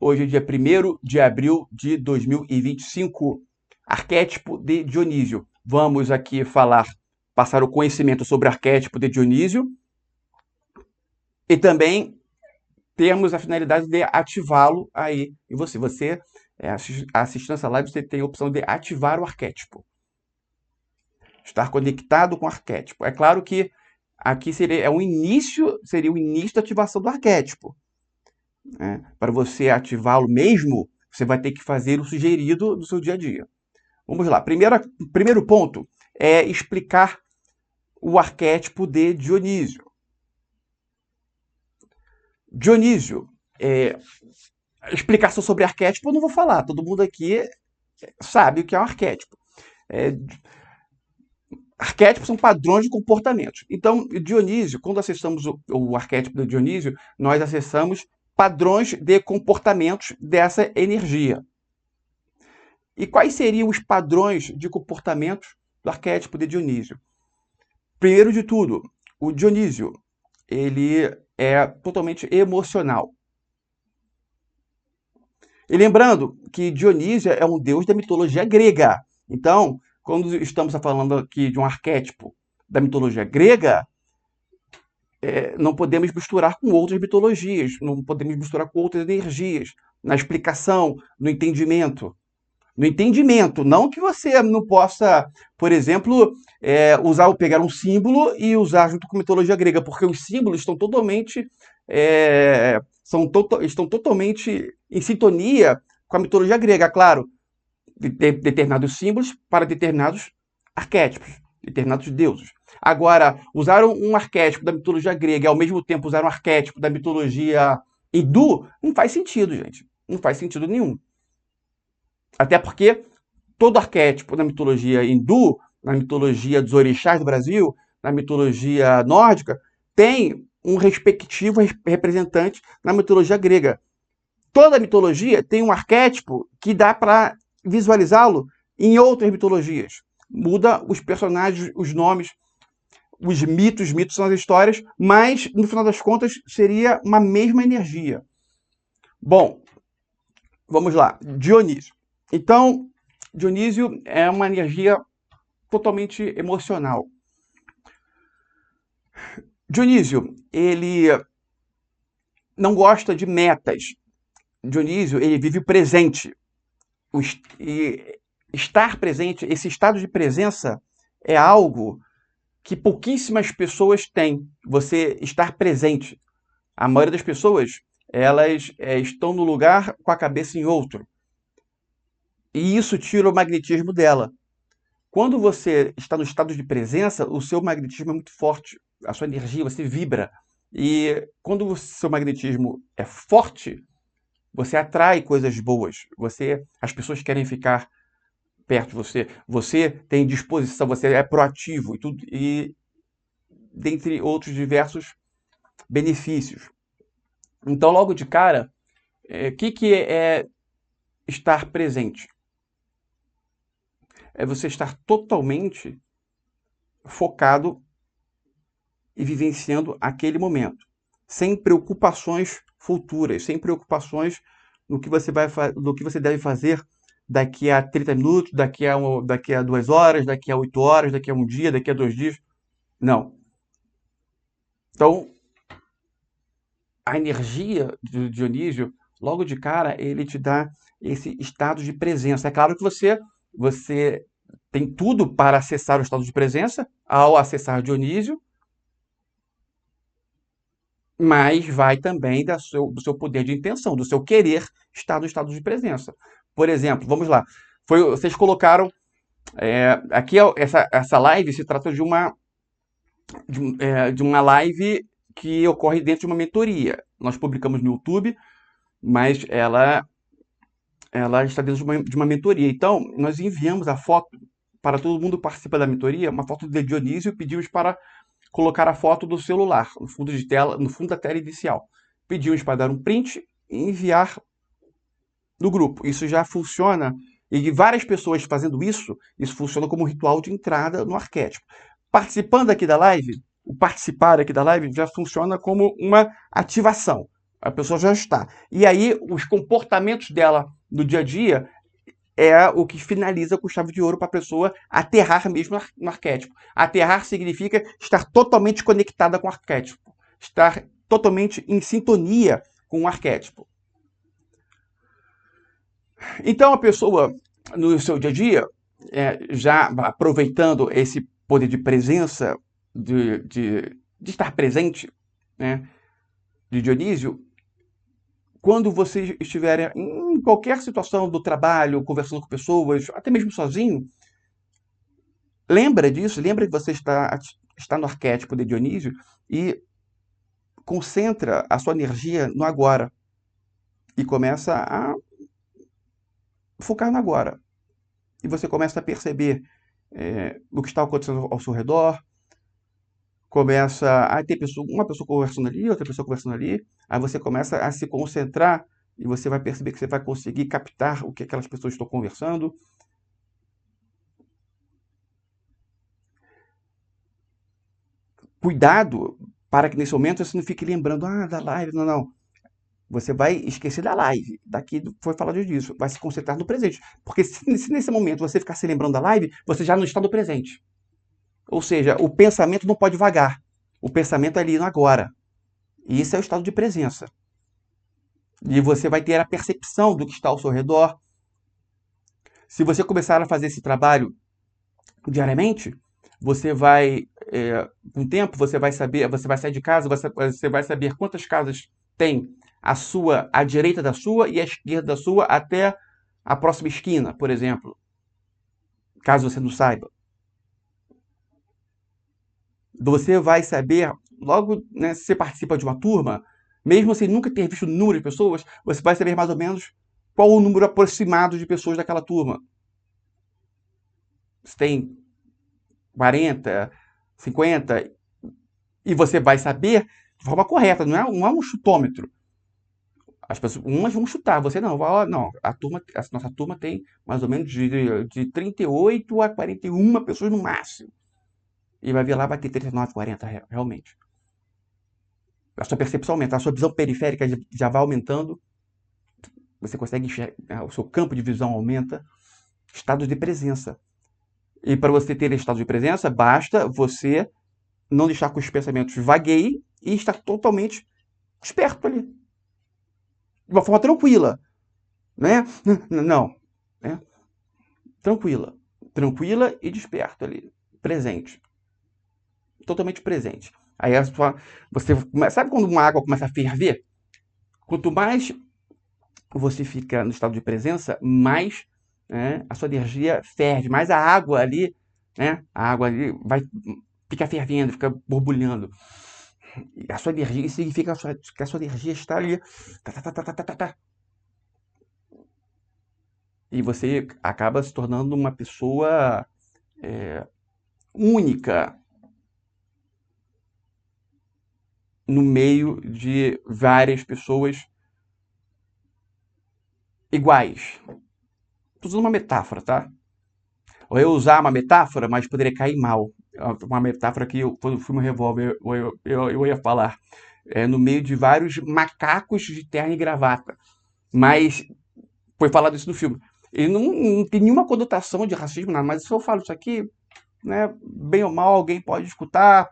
Hoje é dia 1º de abril de 2025. Arquétipo de Dionísio. Vamos aqui passar o conhecimento sobre o arquétipo de Dionísio e também temos a finalidade de ativá-lo aí em você. Você, assistindo essa live, você tem a opção de ativar o arquétipo. Estar conectado com o arquétipo. É claro que aqui seria o início da ativação do arquétipo. Para você ativá-lo mesmo, você vai ter que fazer o sugerido do seu dia a dia. Vamos lá. Primeiro ponto é explicar o arquétipo de Dionísio. Dionísio, explicação sobre arquétipo eu não vou falar. Todo mundo aqui sabe o que é um arquétipo. Arquétipos são padrões de comportamentos. Então, Dionísio, quando acessamos o arquétipo de Dionísio, nós acessamos padrões de comportamentos dessa energia. E quais seriam os padrões de comportamentos do arquétipo de Dionísio? Primeiro de tudo, o Dionísio, ele é totalmente emocional. E lembrando que Dionísio é um deus da mitologia grega. Então, quando estamos falando aqui de um arquétipo da mitologia grega, não podemos misturar com outras mitologias, não podemos misturar com outras energias, na explicação, no entendimento. No entendimento, não que você não possa, por exemplo, pegar um símbolo e usar junto com a mitologia grega, porque os símbolos estão totalmente, estão totalmente em sintonia com a mitologia grega, claro, determinados símbolos para determinados arquétipos, determinados deuses. Agora, usar um arquétipo da mitologia grega e ao mesmo tempo usar um arquétipo da mitologia hindu, não faz sentido, gente. Não faz sentido nenhum. Até porque todo arquétipo na mitologia hindu, na mitologia dos orixás do Brasil, na mitologia nórdica, tem um respectivo representante na mitologia grega. Toda mitologia tem um arquétipo que dá para visualizá-lo em outras mitologias. Muda os personagens, os nomes, os mitos são as histórias, mas no final das contas seria uma mesma energia. Bom, vamos lá. Dionísio. Então, Dionísio é uma energia totalmente emocional. Dionísio, ele não gosta de metas. Dionísio, ele vive o presente. E estar presente, esse estado de presença é algo que pouquíssimas pessoas têm. Você estar presente. A maioria das pessoas, elas estão no lugar com a cabeça em outro. E isso tira o magnetismo dela. Quando você está no estado de presença, o seu magnetismo é muito forte. A sua energia, você vibra. E quando o seu magnetismo é forte, você atrai coisas boas. As pessoas querem ficar perto de você. Você tem disposição, você é proativo e dentre outros diversos benefícios. Então, logo de cara, o que é estar presente? É você estar totalmente focado e vivenciando aquele momento, sem preocupações futuras, sem preocupações no que você deve fazer daqui a 30 minutos, daqui a 2 horas, daqui a 8 horas, daqui a um dia, daqui a 2 dias. Não. Então, a energia de Dionísio, logo de cara, ele te dá esse estado de presença. É claro que você tem tudo para acessar o estado de presença ao acessar Dionísio, mas vai também do seu poder de intenção, do seu querer estar no estado de presença. Por exemplo, vamos lá. Vocês colocaram... aqui, essa live se trata de uma live que ocorre dentro de uma mentoria. Nós publicamos no YouTube, mas ela está dentro de uma mentoria. Então, nós enviamos a foto para todo mundo que participa da mentoria, uma foto de Dionísio, e pedimos para colocar a foto do celular no fundo da tela inicial. Pedimos para dar um print e enviar no grupo. Isso já funciona, e várias pessoas fazendo isso funciona como um ritual de entrada no arquétipo. Participando aqui da live, o participar aqui da live já funciona como uma ativação. A pessoa já está. E aí, os comportamentos dela no dia a dia é o que finaliza com chave de ouro para a pessoa aterrar mesmo no arquétipo. Aterrar significa estar totalmente conectada com o arquétipo. Estar totalmente em sintonia com o arquétipo. Então, a pessoa, no seu dia a dia, já aproveitando esse poder de presença, de estar presente, né, de Dionísio, quando você estiver em qualquer situação do trabalho, conversando com pessoas, até mesmo sozinho, lembra disso, lembra que você está no arquétipo de Dionísio e concentra a sua energia no agora e começa a focar no agora. E você começa a perceber o que está acontecendo ao seu redor, começa a ter uma pessoa conversando ali, outra pessoa conversando ali, aí você começa a se concentrar e você vai perceber que você vai conseguir captar o que aquelas pessoas estão conversando. Cuidado para que nesse momento você não fique lembrando, da live, não, não. Você vai esquecer da live, daqui foi falado disso, vai se concentrar no presente. Porque se nesse momento você ficar se lembrando da live, você já não está no presente. Ou seja, o pensamento não pode vagar. O pensamento é ali no agora. E isso é o estado de presença. E você vai ter a percepção do que está ao seu redor. Se você começar a fazer esse trabalho diariamente, você vai, com o tempo, você vai saber, você vai sair de casa, você vai saber quantas casas tem à direita da sua e à esquerda da sua até a próxima esquina, por exemplo. Caso você não saiba. Você vai saber, logo, né, se você participa de uma turma, mesmo sem nunca ter visto o número de pessoas, você vai saber mais ou menos qual o número aproximado de pessoas daquela turma. Se tem 40, 50, e você vai saber de forma correta, não é um chutômetro. As pessoas, umas vão chutar, você não, não, a nossa turma tem mais ou menos de 38 a 41 pessoas no máximo. E vai ver lá, vai ter 39, 40 realmente. A sua percepção aumenta, a sua visão periférica já vai aumentando, você consegue enxergar, o seu campo de visão aumenta, estado de presença. E para você ter estado de presença, basta você não deixar que os pensamentos vagueiem e estar totalmente desperto ali. De uma forma tranquila. Né? Não. Né? Tranquila. Tranquila e desperto ali. Presente. Totalmente presente. Aí você sabe quando uma água começa a ferver? Quanto mais você fica no estado de presença, mais, né, a sua energia ferve, mais a água ali, né? A água ali fica fervendo, fica borbulhando. E a sua energia significa que a sua energia está ali. Tá. E você acaba se tornando uma pessoa única no meio de várias pessoas iguais. Estou usando uma metáfora, tá? Ou eu usar uma metáfora, mas poderia cair mal. Uma metáfora que quando o filme Revólver eu ia falar. No meio de vários macacos de terno e gravata. Mas foi falado isso no filme. E não tem nenhuma conotação de racismo, nada, mas se eu falo isso aqui, né, bem ou mal, alguém pode escutar,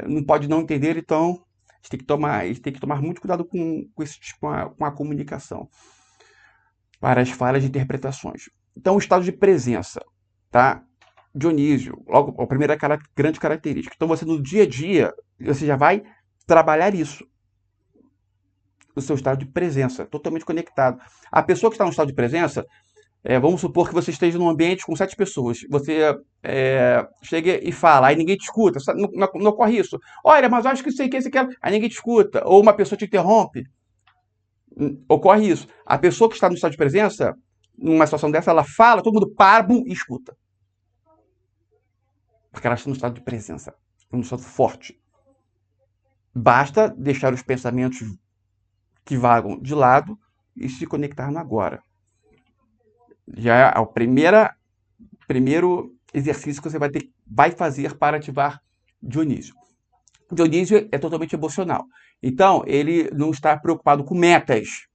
não pode não entender, então a gente tem que tomar muito cuidado com a comunicação para as falhas de interpretações. Então, o estado de presença, tá? Dionísio, logo, a primeira grande característica. Então, você no dia a dia, você já vai trabalhar isso. O seu estado de presença, totalmente conectado. A pessoa que está no estado de presença, vamos supor que você esteja num ambiente com 7 pessoas. Você chega e fala, aí ninguém te escuta. Não ocorre isso. Olha, mas eu acho que isso aqui, aí ninguém te escuta. Ou uma pessoa te interrompe. Ocorre isso. A pessoa que está no estado de presença, numa situação dessa, ela fala, todo mundo para, bum, e escuta. Porque ela está no estado de presença, num estado forte. Basta deixar os pensamentos que vagam de lado e se conectar no agora. Já é o primeiro exercício que você vai fazer para ativar Dionísio. Dionísio é totalmente emocional. Então, ele não está preocupado com metas.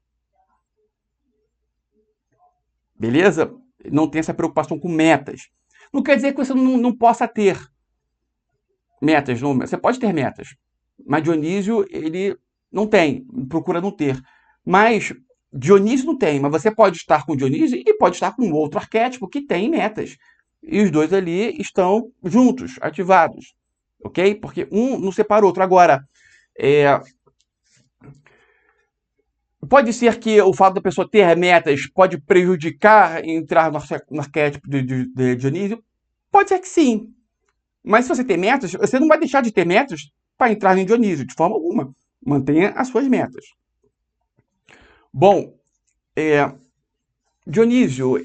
Beleza? Não tem essa preocupação com metas. Não quer dizer que você não possa ter metas. Não, você pode ter metas. Mas Dionísio, ele não tem. Procura não ter. Mas Dionísio não tem. Mas você pode estar com Dionísio e pode estar com outro arquétipo que tem metas. E os dois ali estão juntos, ativados. Ok? Porque um não separa o outro. Agora, pode ser que o fato da pessoa ter metas pode prejudicar entrar no arquétipo de Dionísio? Pode ser que sim. Mas se você tem metas, você não vai deixar de ter metas para entrar em Dionísio, de forma alguma. Mantenha as suas metas. Bom, Dionísio,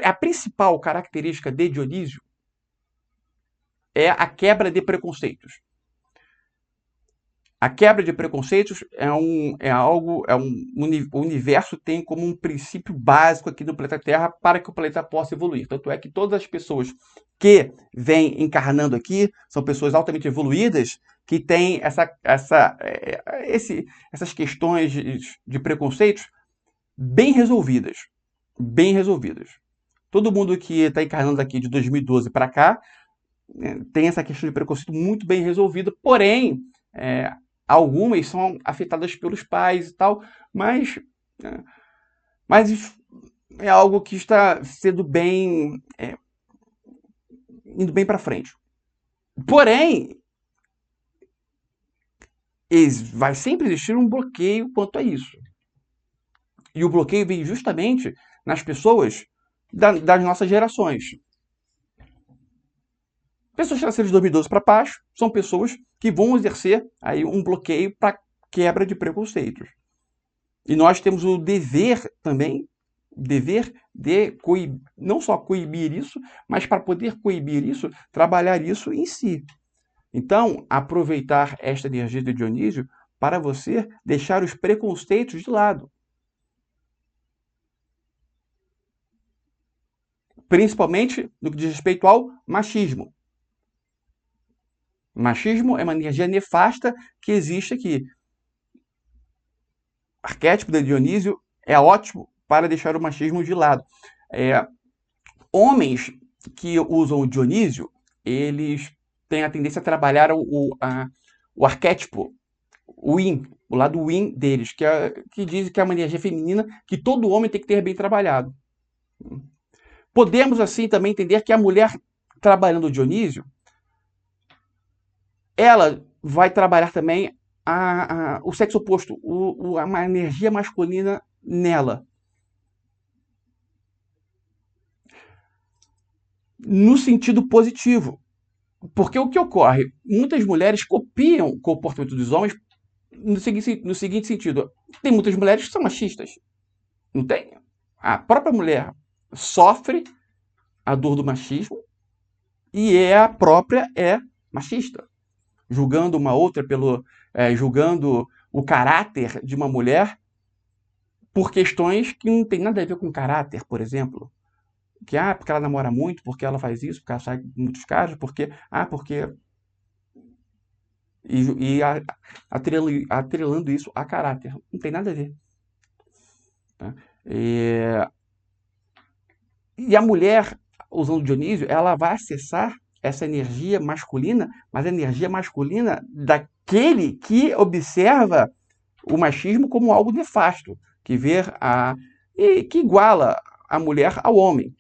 a principal característica de Dionísio é a quebra de preconceitos. A quebra de preconceitos o universo tem como um princípio básico aqui no planeta Terra para que o planeta possa evoluir. Tanto é que todas as pessoas que vêm encarnando aqui são pessoas altamente evoluídas que têm essas questões de preconceitos bem resolvidas. Bem resolvidas. Todo mundo que está encarnando aqui de 2012 para cá tem essa questão de preconceito muito bem resolvida, porém, algumas são afetadas pelos pais e tal, mas é algo que está sendo indo bem para frente. Porém, vai sempre existir um bloqueio quanto a isso. E o bloqueio vem justamente nas pessoas das nossas gerações. Pessoas que nasceram de 2012 para baixo são pessoas que vão exercer aí um bloqueio para quebra de preconceitos. E nós temos o dever também, de não só coibir isso, mas para poder coibir isso, trabalhar isso em si. Então, aproveitar esta energia de Dionísio para você deixar os preconceitos de lado. Principalmente no que diz respeito ao machismo. Machismo é uma energia nefasta que existe aqui. O arquétipo de Dionísio é ótimo para deixar o machismo de lado. Homens que usam o Dionísio, eles têm a tendência a trabalhar o arquétipo, o yin, o lado yin deles, que diz que é uma energia feminina que todo homem tem que ter bem trabalhado. Podemos, assim, também entender que a mulher trabalhando o Dionísio, ela vai trabalhar também o sexo oposto, uma energia masculina nela. No sentido positivo. Porque o que ocorre? Muitas mulheres copiam o comportamento dos homens no seguinte sentido. Tem muitas mulheres que são machistas. Não tem? A própria mulher sofre a dor do machismo e a própria é machista. Julgando uma outra julgando o caráter de uma mulher por questões que não tem nada a ver com caráter, por exemplo. Porque ela namora muito, porque ela faz isso, porque ela sai em muitos casos, porque atrelando isso a caráter. Não tem nada a ver. Tá? E a mulher, usando Dionísio, ela vai acessar essa energia masculina, mas a energia masculina daquele que observa o machismo como algo nefasto, que que iguala a mulher ao homem,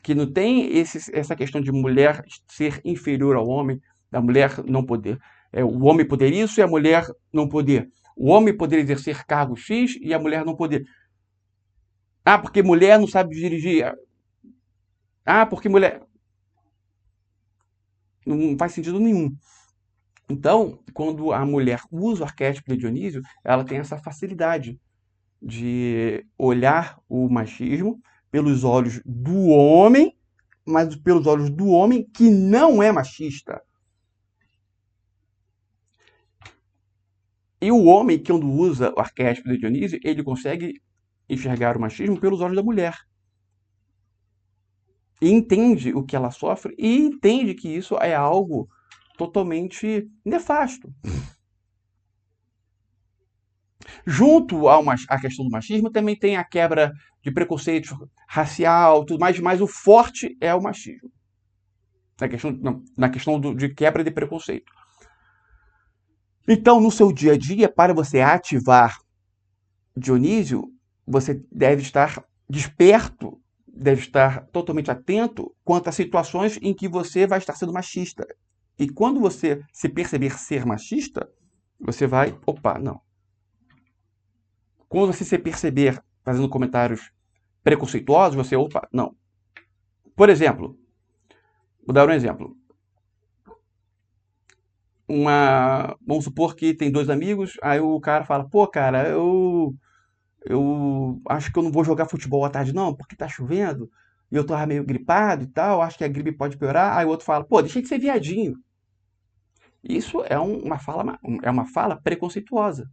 que não tem essa questão de mulher ser inferior ao homem, da mulher não poder. O homem poder isso e a mulher não poder. O homem poder exercer cargo X e a mulher não poder. Porque mulher não sabe dirigir. Porque mulher... Não faz sentido nenhum. Então, quando a mulher usa o arquétipo de Dionísio, ela tem essa facilidade de olhar o machismo pelos olhos do homem, mas pelos olhos do homem que não é machista. E o homem, quando usa o arquétipo de Dionísio, ele consegue enxergar o machismo pelos olhos da mulher. E entende o que ela sofre e entende que isso é algo totalmente nefasto. Junto à questão do machismo, também tem a quebra de preconceito racial, tudo mais, mas o forte é o machismo. Na questão de quebra de preconceito. Então, no seu dia a dia, para você ativar Dionísio, você deve estar desperto, deve estar totalmente atento quanto às situações em que você vai estar sendo machista. E quando você se perceber ser machista, você vai, opa, não. Quando você se perceber fazendo comentários preconceituosos, você, opa, não. Por exemplo, vou dar um exemplo. Vamos supor que tem dois amigos, aí o cara fala, pô, cara, eu acho que eu não vou jogar futebol à tarde não, porque tá chovendo, e eu tô meio gripado e tal, acho que a gripe pode piorar. Aí o outro fala, pô, deixa de ser viadinho. Isso é uma fala preconceituosa.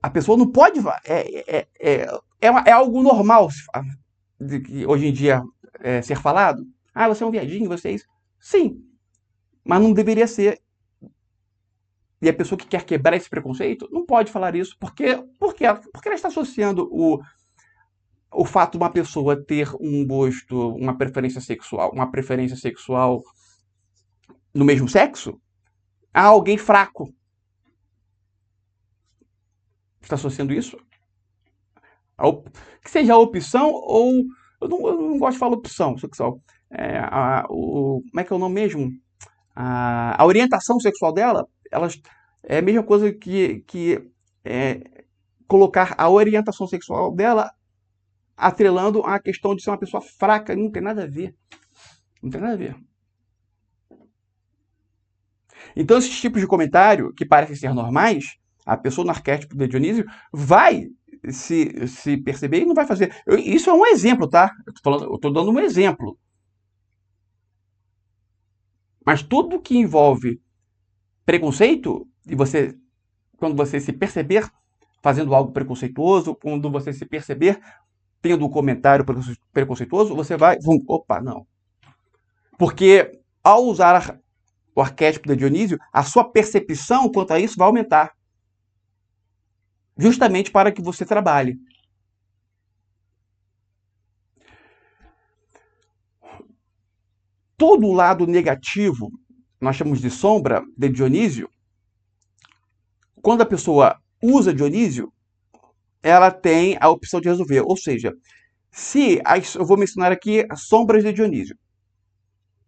A pessoa não pode. É algo normal de que hoje em dia ser falado. Ah, você é um viadinho, você é isso. Sim, mas não deveria ser. E a pessoa que quer quebrar esse preconceito não pode falar isso, porque ela está associando o fato de uma pessoa ter um gosto, uma preferência sexual no mesmo sexo a alguém fraco. Está associando isso? Que seja a opção ou. Eu não gosto de falar opção sexual. Como é que é o nome mesmo? A orientação sexual dela, elas, é a mesma coisa que colocar a orientação sexual dela atrelando a questão de ser uma pessoa fraca. Não tem nada a ver. Não tem nada a ver. Então, esses tipos de comentário, que parecem ser normais, a pessoa no arquétipo de Dionísio vai se perceber e não vai fazer. Isso é um exemplo, tá? Eu tô dando um exemplo. Mas tudo que envolve preconceito, quando você se perceber fazendo algo preconceituoso, quando você se perceber tendo um comentário preconceituoso, você vai, opa, não. Porque ao usar o arquétipo de Dionísio, a sua percepção quanto a isso vai aumentar. Justamente para que você trabalhe. Todo o lado negativo, nós chamamos de sombra de Dionísio, quando a pessoa usa Dionísio, ela tem a opção de resolver. Ou seja, eu vou mencionar aqui as sombras de Dionísio.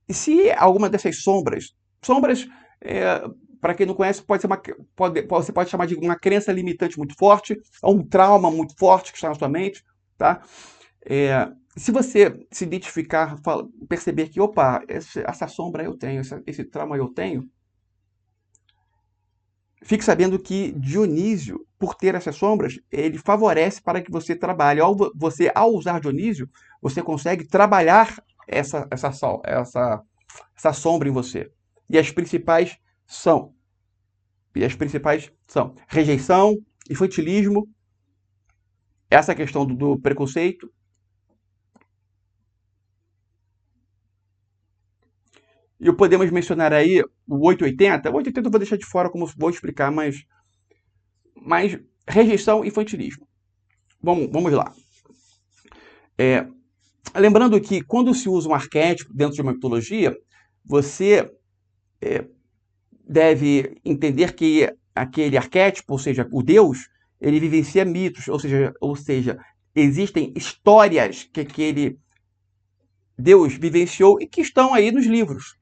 E se alguma dessas sombras, para quem não conhece, você pode chamar de uma crença limitante muito forte, um trauma muito forte que está na sua mente, tá? Se você se identificar, perceber que, opa, essa sombra eu tenho, esse trauma eu tenho, fique sabendo que Dionísio, por ter essas sombras, ele favorece para que você trabalhe. Ao usar Dionísio, você consegue trabalhar essa sombra em você. E as principais são rejeição, infantilismo, essa questão do preconceito. E podemos mencionar aí o 880. O 880 eu vou deixar de fora, como vou explicar, mas rejeição e infantilismo. Vamos lá. Lembrando que quando se usa um arquétipo dentro de uma mitologia, você deve entender que aquele arquétipo, ou seja, o Deus, ele vivencia mitos, ou seja, existem histórias que aquele Deus vivenciou e que estão aí nos livros.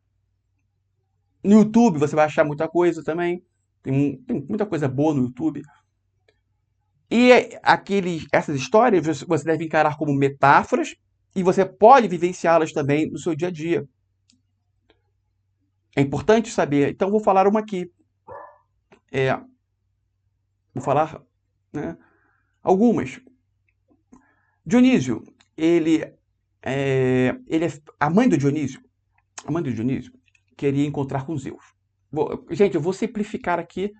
No YouTube você vai achar muita coisa também. Tem muita coisa boa no YouTube. E essas histórias você deve encarar como metáforas e você pode vivenciá-las também no seu dia a dia. É importante saber. Então, vou falar uma aqui. Vou falar, né, algumas. Dionísio, a mãe do Dionísio queria encontrar com Zeus. Gente, eu vou simplificar aqui,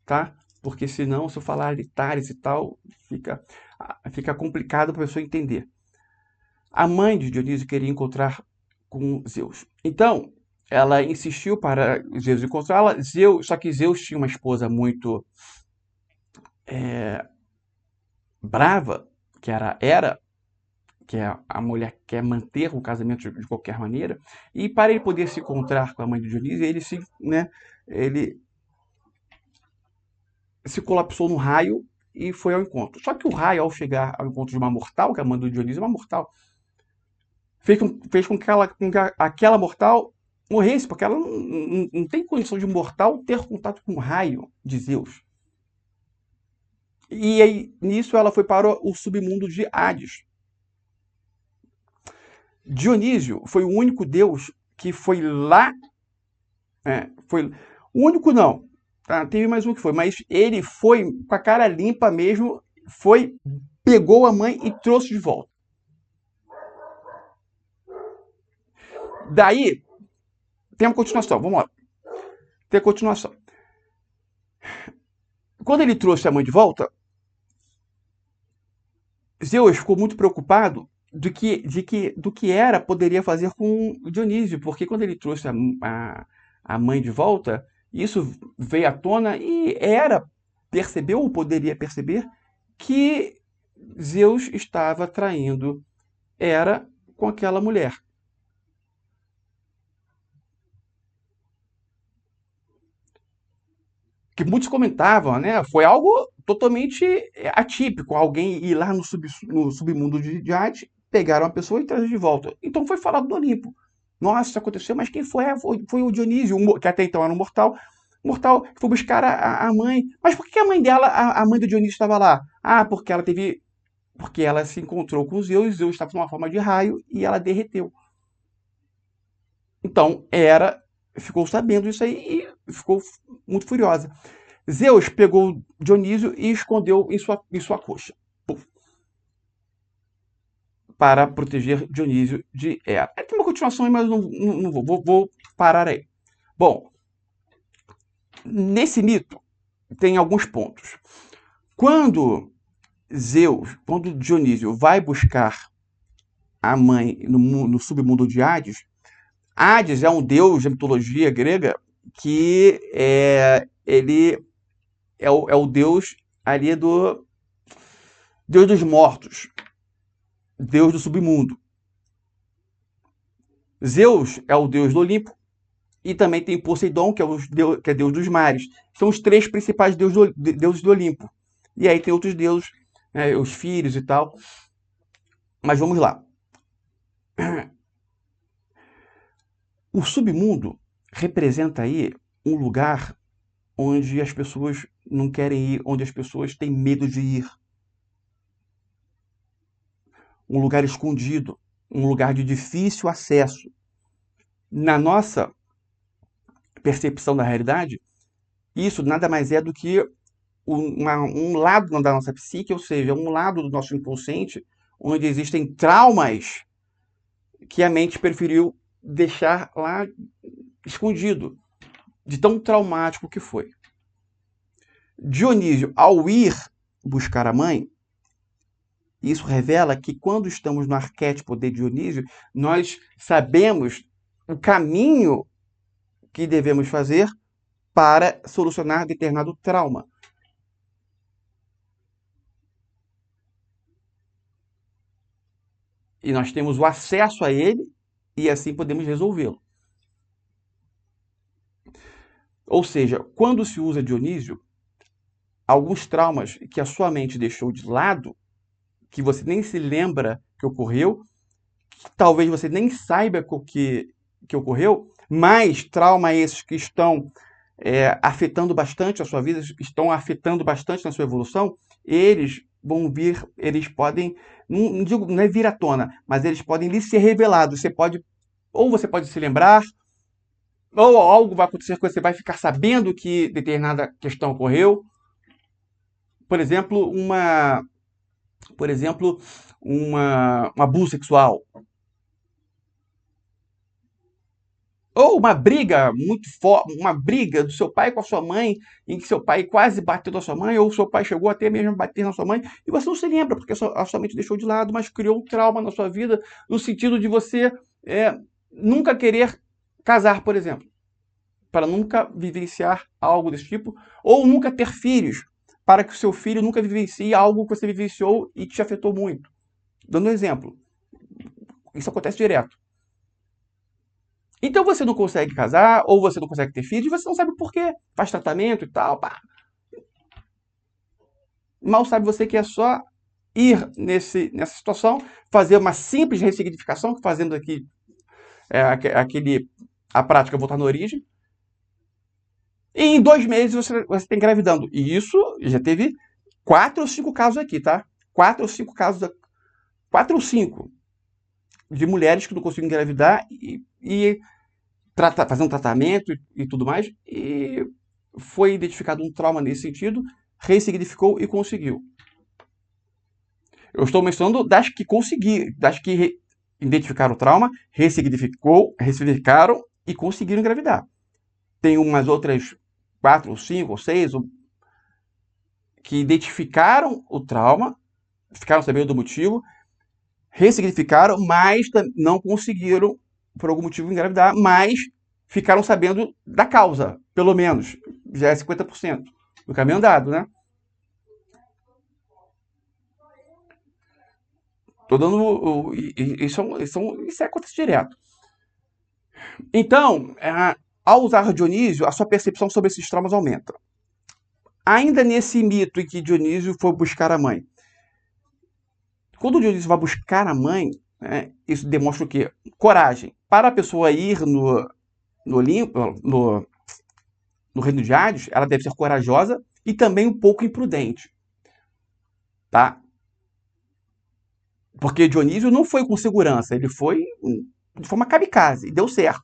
tá? Porque senão, se eu falar detalhes e tal, fica complicado para a pessoa entender. A mãe de Dionísio queria encontrar com Zeus. Então, ela insistiu para Zeus encontrá-la. Só que Zeus tinha uma esposa muito brava, que era Hera, que é a mulher que quer manter o casamento de qualquer maneira. E para ele poder se encontrar com a mãe de Dionísio, ele se colapsou no raio e foi ao encontro. Só que o raio, ao chegar ao encontro de uma mortal, que é a mãe do Dionísio é uma mortal, fez com que aquela mortal morresse, porque ela não tem condição de mortal ter contato com o raio de Zeus. E aí, nisso ela foi para o submundo de Hades. Dionísio foi o único deus que foi lá. Foi o único não. Tá? Teve mais um que foi, mas ele foi com a cara limpa mesmo, pegou a mãe e trouxe de volta. Daí, tem uma continuação, vamos lá. Tem a continuação. Quando ele trouxe a mãe de volta, Zeus ficou muito preocupado do que Hera poderia fazer com Dionísio, porque quando ele trouxe a mãe de volta, isso veio à tona e Hera percebeu ou poderia perceber que Zeus estava traindo Hera com aquela mulher. Que muitos comentavam, né? Foi algo totalmente atípico. Alguém ir lá no submundo de Hades, pegar uma pessoa e trazer de volta. Então foi falado do Olimpo. Nossa, isso aconteceu, mas quem foi? Foi o Dionísio, que até então era um mortal. Mortal que foi buscar a mãe. Mas por que a mãe dela, a mãe do Dionísio, estava lá? Ah, porque ela teve. Porque ela se encontrou com Zeus, Zeus estava numa forma de raio e ela derreteu. Então, Hera ficou sabendo disso aí e ficou muito furiosa. Zeus pegou Dionísio e escondeu em sua coxa, para proteger Dionísio de Hera. Tem uma continuação aí, mas não vou parar aí. Bom, nesse mito tem alguns pontos. Quando Dionísio vai buscar a mãe no submundo de Hades, Hades é um deus da mitologia grega que ele é o deus ali do deus dos mortos, deus do submundo. Zeus é o deus do Olimpo e também tem Poseidon, que é deus dos mares. São os três principais deuses do Olimpo. E aí tem outros deuses, né, os filhos e tal. Mas vamos lá. O submundo representa aí um lugar onde as pessoas não querem ir, onde as pessoas têm medo de ir. Um lugar escondido, um lugar de difícil acesso. Na nossa percepção da realidade, isso nada mais é do que um lado da nossa psique, ou seja, um lado do nosso inconsciente, onde existem traumas que a mente preferiu deixar lá escondido, de tão traumático que foi. Dionísio, ao ir buscar a mãe, isso revela que quando estamos no arquétipo de Dionísio, nós sabemos o caminho que devemos fazer para solucionar determinado trauma. E nós temos o acesso a ele e assim podemos resolvê-lo. Ou seja, quando se usa Dionísio, alguns traumas que a sua mente deixou de lado, que você nem se lembra que ocorreu, que talvez você nem saiba que ocorreu, mas traumas esses que estão afetando bastante a sua vida, estão afetando bastante na sua evolução, eles vão vir, eles podem, não digo, não é vir à tona, mas eles podem lhe ser revelados. Você pode se lembrar, ou algo vai acontecer que você vai ficar sabendo que determinada questão ocorreu. Por exemplo, um abuso sexual. Ou uma briga muito forte, uma briga do seu pai com a sua mãe, em que seu pai quase bateu na sua mãe, ou seu pai chegou até mesmo a bater na sua mãe, e você não se lembra, porque a sua mente deixou de lado, mas criou um trauma na sua vida, no sentido de você nunca querer casar, por exemplo, para nunca vivenciar algo desse tipo, ou nunca ter filhos, para que o seu filho nunca vivencie algo que você vivenciou e te afetou muito. Dando um exemplo, isso acontece direto. Então você não consegue casar, ou você não consegue ter filhos, você não sabe por quê. Faz tratamento e tal, pá. Mal sabe você que é só ir nessa situação, fazer uma simples ressignificação, fazendo aqui a prática voltar na origem, e em 2 meses você está engravidando. E isso já teve 4 ou 5 casos aqui, tá? 4 ou 5 casos, 4 ou 5 de mulheres que não conseguiam engravidar e fazendo tratamento e tudo mais, e foi identificado um trauma nesse sentido, ressignificou e conseguiu. Eu estou mencionando das que identificaram o trauma, ressignificaram e conseguiram engravidar. Tem umas outras 4 ou 5 ou 6 que identificaram o trauma, ficaram sabendo do motivo, ressignificaram, mas não conseguiram, por algum motivo, engravidar, mas ficaram sabendo da causa, pelo menos. Já é 50% do caminho andado, né? Tô dando. Isso acontece direto. Então, ao usar Dionísio, a sua percepção sobre esses traumas aumenta. Ainda nesse mito em que Dionísio foi buscar a mãe. Quando Dionísio vai buscar a mãe, né, isso demonstra o quê? Coragem. Para a pessoa ir no Olimpo, no reino de Hades, ela deve ser corajosa e também um pouco imprudente. Tá? Porque Dionísio não foi com segurança, ele foi de forma kamikaze, e deu certo.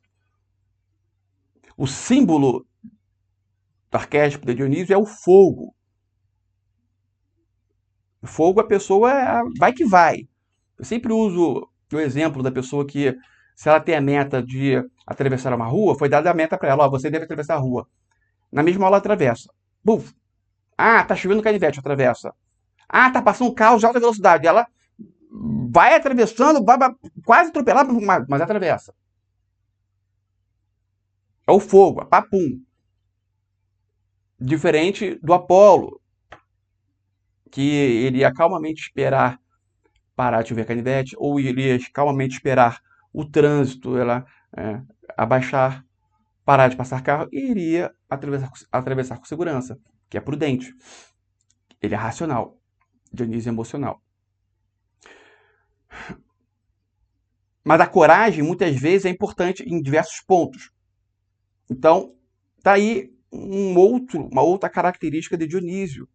O símbolo do arquétipo de Dionísio é o fogo. O fogo, a pessoa vai que vai. Eu sempre uso o exemplo da pessoa que, se ela tem a meta de atravessar uma rua, foi dada a meta para ela, ó, você deve atravessar a rua. Na mesma hora ela atravessa. Buf. Ah, tá chovendo canivete, atravessa. Ah, tá passando um carro de alta velocidade. Ela vai atravessando, vai quase atropelar, mas atravessa. É o fogo, é papum. Diferente do Apolo, que ele ia calmamente esperar parar de chover canivete, ou iria calmamente esperar o trânsito ela, abaixar, parar de passar carro, e iria atravessar com segurança, que é prudente. Ele é racional. Dionísio é emocional. Mas a coragem, muitas vezes, é importante em diversos pontos. Então, tá aí uma outra característica de Dionísio.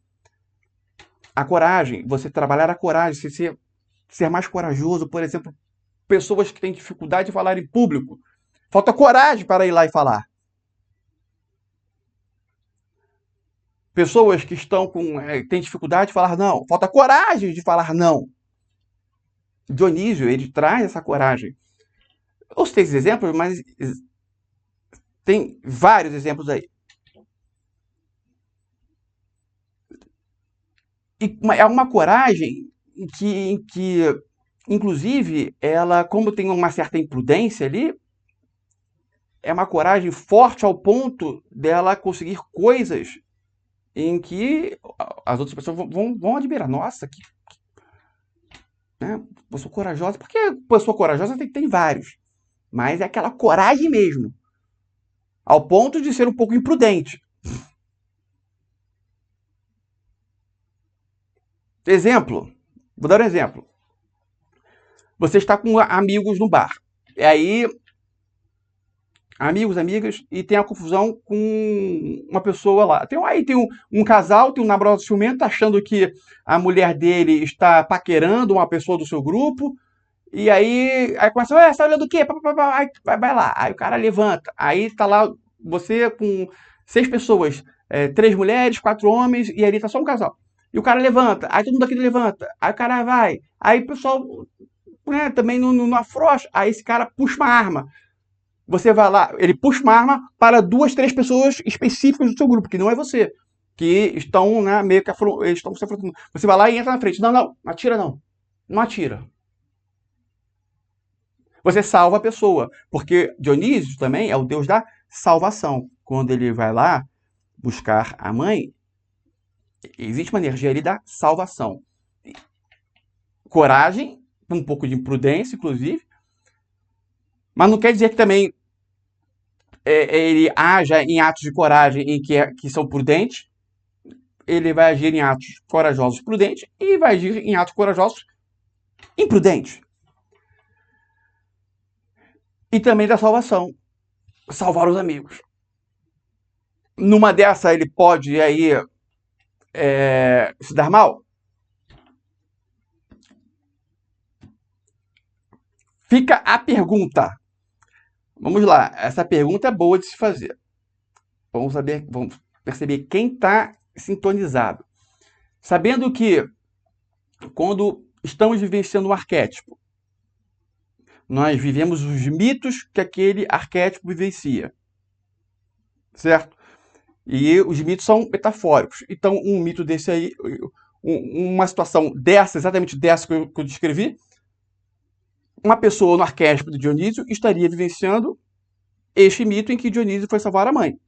A coragem, você trabalhar a coragem, ser mais corajoso, por exemplo, pessoas que têm dificuldade de falar em público. Falta coragem para ir lá e falar. Pessoas que têm dificuldade de falar não. Falta coragem de falar não. Dionísio, ele traz essa coragem. Eu citei esses exemplos, mas tem vários exemplos aí. E é uma coragem que, inclusive, ela, como tem uma certa imprudência ali, é uma coragem forte ao ponto dela conseguir coisas em que as outras pessoas vão admirar. Nossa, né, pessoa corajosa. Porque pessoa corajosa tem vários. Mas é aquela coragem mesmo. Ao ponto de ser um pouco imprudente. Exemplo. Vou dar um exemplo. Você está com amigos no bar. E aí, amigos, amigas, e tem a confusão com uma pessoa lá. Aí tem um casal, tem um namorado ciumento, achando que a mulher dele está paquerando uma pessoa do seu grupo. E aí começa, você tá olhando o quê? Aí vai lá. Aí o cara levanta. Aí tá lá você com 6 pessoas, 3 mulheres, 4 homens, e ali tá só um casal. E o cara levanta. Aí todo mundo aqui levanta. Aí o cara vai. Aí o pessoal, né, também não afrouxa. Aí esse cara puxa uma arma. Você vai lá, ele puxa uma arma para 2, 3 pessoas específicas do seu grupo, que não é você. Que estão, né, meio que eles estão se afrontando. Você vai lá e entra na frente. Não atira não. Não atira. Você salva a pessoa, porque Dionísio também é o deus da salvação. Quando ele vai lá buscar a mãe, existe uma energia ali da salvação. Coragem, um pouco de imprudência, inclusive, mas não quer dizer que também ele haja em atos de coragem em que são prudentes. Ele vai agir em atos corajosos prudentes e vai agir em atos corajosos imprudentes. E também da salvação. Salvar os amigos. Numa dessa ele pode aí se dar mal? Fica a pergunta. Vamos lá. Essa pergunta é boa de se fazer. Vamos perceber quem está sintonizado. Sabendo que quando estamos vivenciando um arquétipo, nós vivemos os mitos que aquele arquétipo vivencia. Certo? E os mitos são metafóricos. Então, um mito desse aí, uma situação dessa, exatamente dessa que eu descrevi, uma pessoa no arquétipo de Dionísio estaria vivenciando este mito em que Dionísio foi salvar a mãe,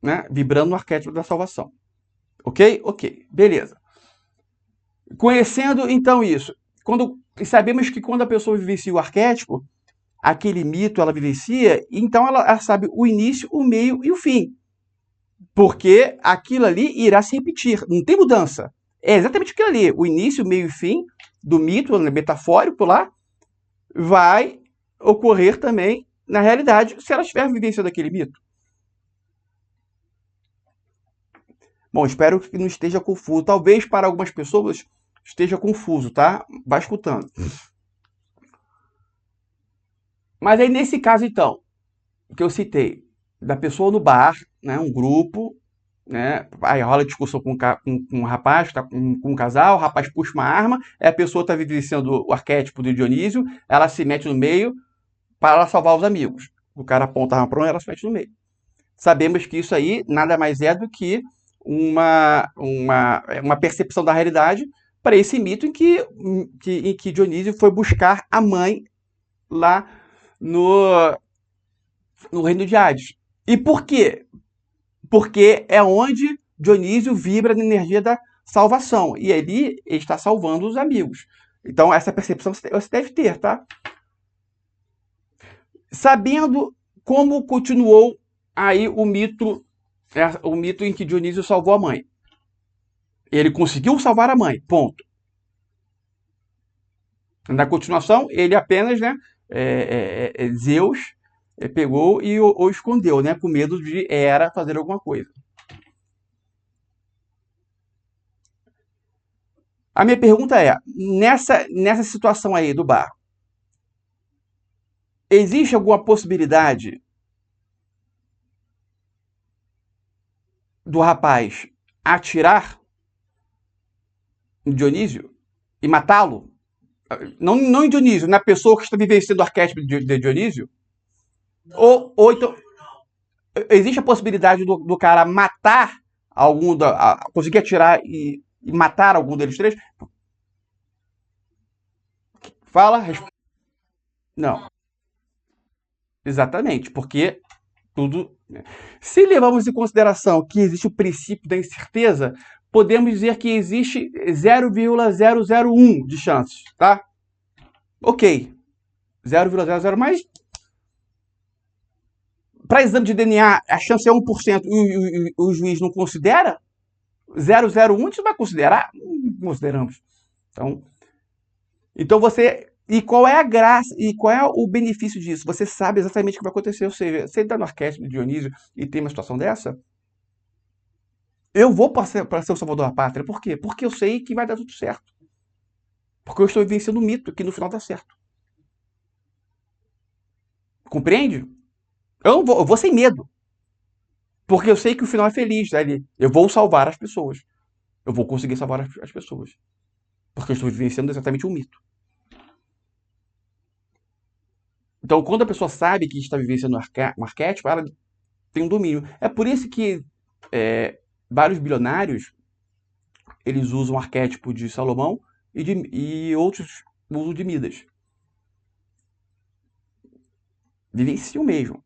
né? Vibrando no arquétipo da salvação. Ok? Ok. Beleza. Conhecendo, então, isso, sabemos que quando a pessoa vivencia o arquétipo, aquele mito ela vivencia, então ela sabe o início, o meio e o fim. Porque aquilo ali irá se repetir, não tem mudança. É exatamente aquilo ali, o início, o meio e fim do mito metafórico lá, vai ocorrer também na realidade se ela estiver vivenciando aquele mito. Bom, espero que não esteja confuso. Talvez para algumas pessoas esteja confuso, tá? Vai escutando. Mas aí nesse caso, então, que eu citei, da pessoa no bar, né, um grupo, né, aí rola discussão com um rapaz, tá com um casal, o rapaz puxa uma arma, a pessoa está vivenciando o arquétipo de Dionísio, ela se mete no meio para salvar os amigos. O cara aponta a arma para um, ela se mete no meio. Sabemos que isso aí nada mais é do que uma percepção da realidade para esse mito em que Dionísio foi buscar a mãe lá no reino de Hades. E por quê? Porque é onde Dionísio vibra na energia da salvação. E ali ele está salvando os amigos. Então, essa percepção você deve ter, tá? Sabendo como continuou aí o mito em que Dionísio salvou a mãe. Ele conseguiu salvar a mãe, ponto. Na continuação, ele apenas, né, Zeus pegou e o escondeu, né, com medo de Hera fazer alguma coisa. A minha pergunta é, nessa situação aí do bar, existe alguma possibilidade do rapaz atirar em Dionísio e matá-lo? Não em Dionísio, na pessoa que está vivenciando o arquétipo de Dionísio? Ou então, existe a possibilidade do cara matar conseguir atirar e matar algum deles três? Fala. Não. Exatamente, porque tudo. Se levamos em consideração que existe o princípio da incerteza, podemos dizer que existe 0,001 de chances, tá? Ok. 0,00, mas para exame de DNA a chance é 1% e o juiz não considera? 0,01 a gente vai considerar? Não consideramos. Então você. E qual é a graça, e qual é o benefício disso? Você sabe exatamente o que vai acontecer. Ou seja, você está no arquétipo de Dionísio e tem uma situação dessa, eu vou para ser o salvador da pátria. Por quê? Porque eu sei que vai dar tudo certo. Porque eu estou vivenciando um mito que no final dá certo. Compreende? Eu vou sem medo. Porque eu sei que o final é feliz. Eu vou salvar as pessoas. Eu vou conseguir salvar as pessoas. Porque eu estou vivenciando exatamente um mito. Então, quando a pessoa sabe que está vivenciando um arquétipo, ela tem um domínio. É por isso que vários bilionários eles usam o arquétipo de Salomão e outros usam de Midas. Vivenciam mesmo.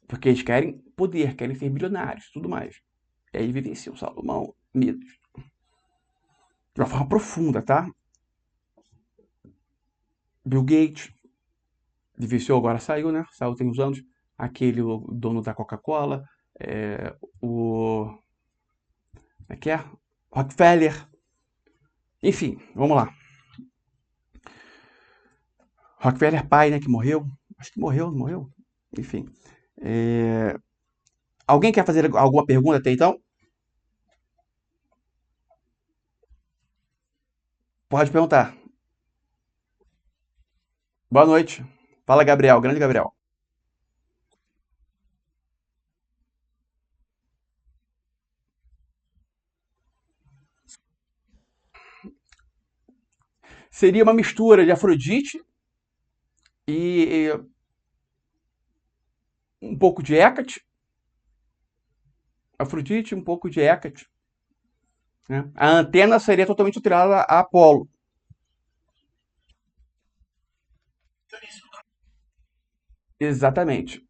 Porque eles querem poder, querem ser bilionários, tudo mais. E aí vivenciam Salomão, mitos. De uma forma profunda, tá? Bill Gates vivenciou, agora saiu, né? Saiu tem uns anos. Aquele o dono da Coca-Cola. O. Como é que é? Rockefeller. Enfim, vamos lá. Rockefeller pai, né? Que morreu. Acho que morreu, não morreu? Enfim. Alguém quer fazer alguma pergunta até então? Pode perguntar. Boa noite. Fala, Gabriel. Grande Gabriel. Seria uma mistura de Afrodite e um pouco de Hecate. Afrodite, um pouco de Hecate. Né? A antena seria totalmente atrelada a Apolo. Exatamente.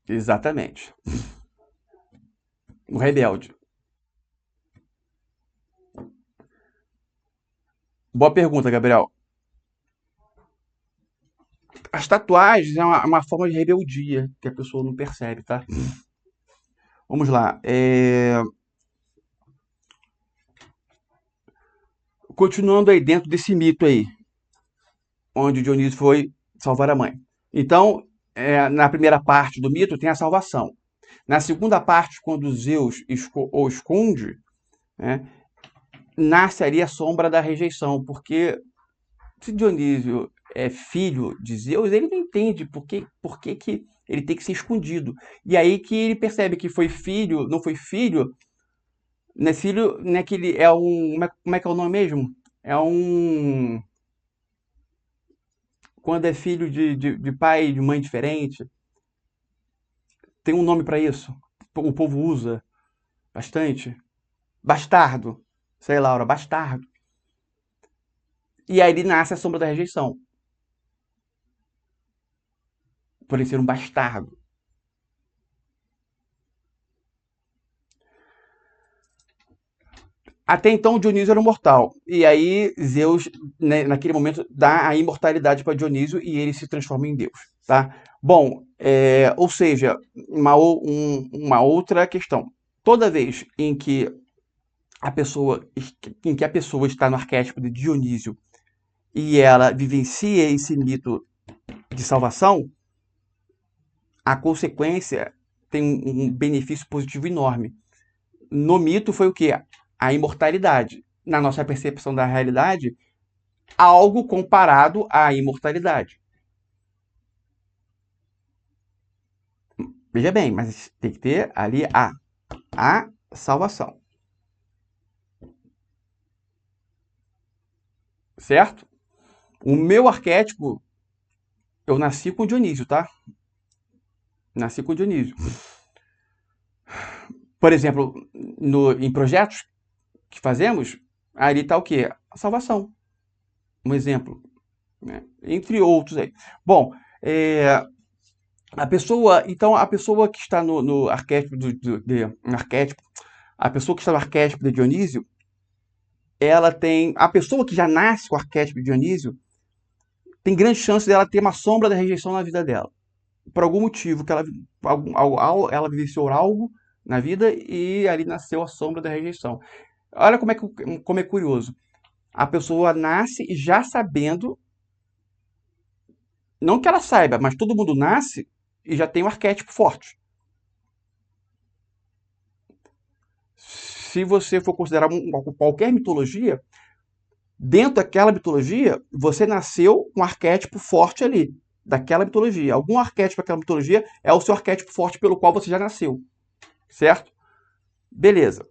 Exatamente. O rebelde. Boa pergunta, Gabriel. As tatuagens é uma forma de rebeldia que a pessoa não percebe, tá? Vamos lá. Continuando aí dentro desse mito aí, onde Dionísio foi salvar a mãe. Então, na primeira parte do mito tem a salvação. Na segunda parte, quando Zeus o esconde, né, nasce ali a sombra da rejeição, porque se Dionísio é filho de Zeus, ele não entende por que ele tem que ser escondido. E aí que ele percebe que foi filho, não foi filho, não é filho, não é que ele é um. Como é que é o nome mesmo? É um. Quando é filho de pai e de mãe diferente, tem um nome para isso. O povo usa bastante. Bastardo. Sei, Laura, bastardo. E aí ele nasce a sombra da rejeição, por ele ser um bastardo. Até então, Dionísio era um mortal. E aí, Zeus, né, naquele momento, dá a imortalidade para Dionísio e ele se transforma em Deus. Tá? Bom, ou seja, uma outra questão. Toda vez em que a pessoa está no arquétipo de Dionísio e ela vivencia esse mito de salvação, a consequência tem um benefício positivo enorme. No mito foi o quê? A imortalidade. Na nossa percepção da realidade, algo comparado à imortalidade. Veja bem, mas tem que ter ali a salvação. Certo? O meu arquétipo, eu nasci com Dionísio, tá? Nasci com Dionísio. Por exemplo, em projetos que fazemos, ali está o quê? A salvação. Um exemplo. Né? Entre outros aí. Bom, então a pessoa que está no arquétipo no arquétipo, a pessoa que está no arquétipo de Dionísio, ela tem, a pessoa que já nasce com o arquétipo de Dionísio, tem grande chance dela ter uma sombra da rejeição na vida dela. Por algum motivo que ela vivenciou algo na vida e ali nasceu a sombra da rejeição. Olha como é curioso. A pessoa nasce já sabendo, não que ela saiba, mas todo mundo nasce e já tem um arquétipo forte. Se você for considerar qualquer mitologia, dentro daquela mitologia, você nasceu com um arquétipo forte ali, daquela mitologia. Algum arquétipo daquela mitologia é o seu arquétipo forte pelo qual você já nasceu, certo? Beleza.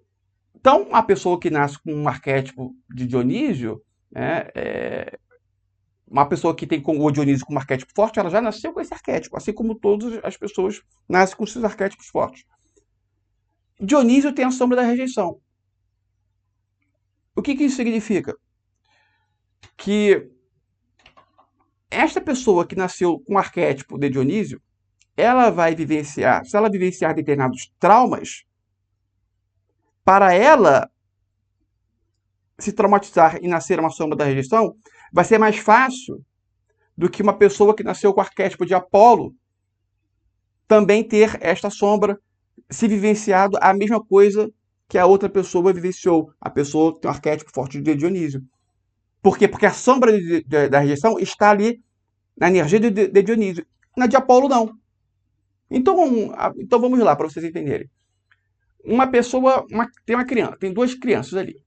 Então, a pessoa que nasce com um arquétipo de Dionísio, né, uma pessoa que tem o Dionísio com um arquétipo forte, ela já nasceu com esse arquétipo, assim como todas as pessoas nascem com seus arquétipos fortes. Dionísio tem a sombra da rejeição. O que isso significa? Que esta pessoa que nasceu com o arquétipo de Dionísio, ela vai vivenciar, se ela vivenciar determinados traumas, para ela se traumatizar e nascer uma sombra da rejeição, vai ser mais fácil do que uma pessoa que nasceu com o arquétipo de Apolo também ter esta sombra, se vivenciado a mesma coisa que a outra pessoa vivenciou. A pessoa que tem um arquétipo forte de Dionísio. Por quê? Porque a sombra da rejeição está ali na energia de Dionísio. Na de Apolo, não. Então vamos lá, para vocês entenderem. Uma pessoa tem uma criança, tem duas crianças ali.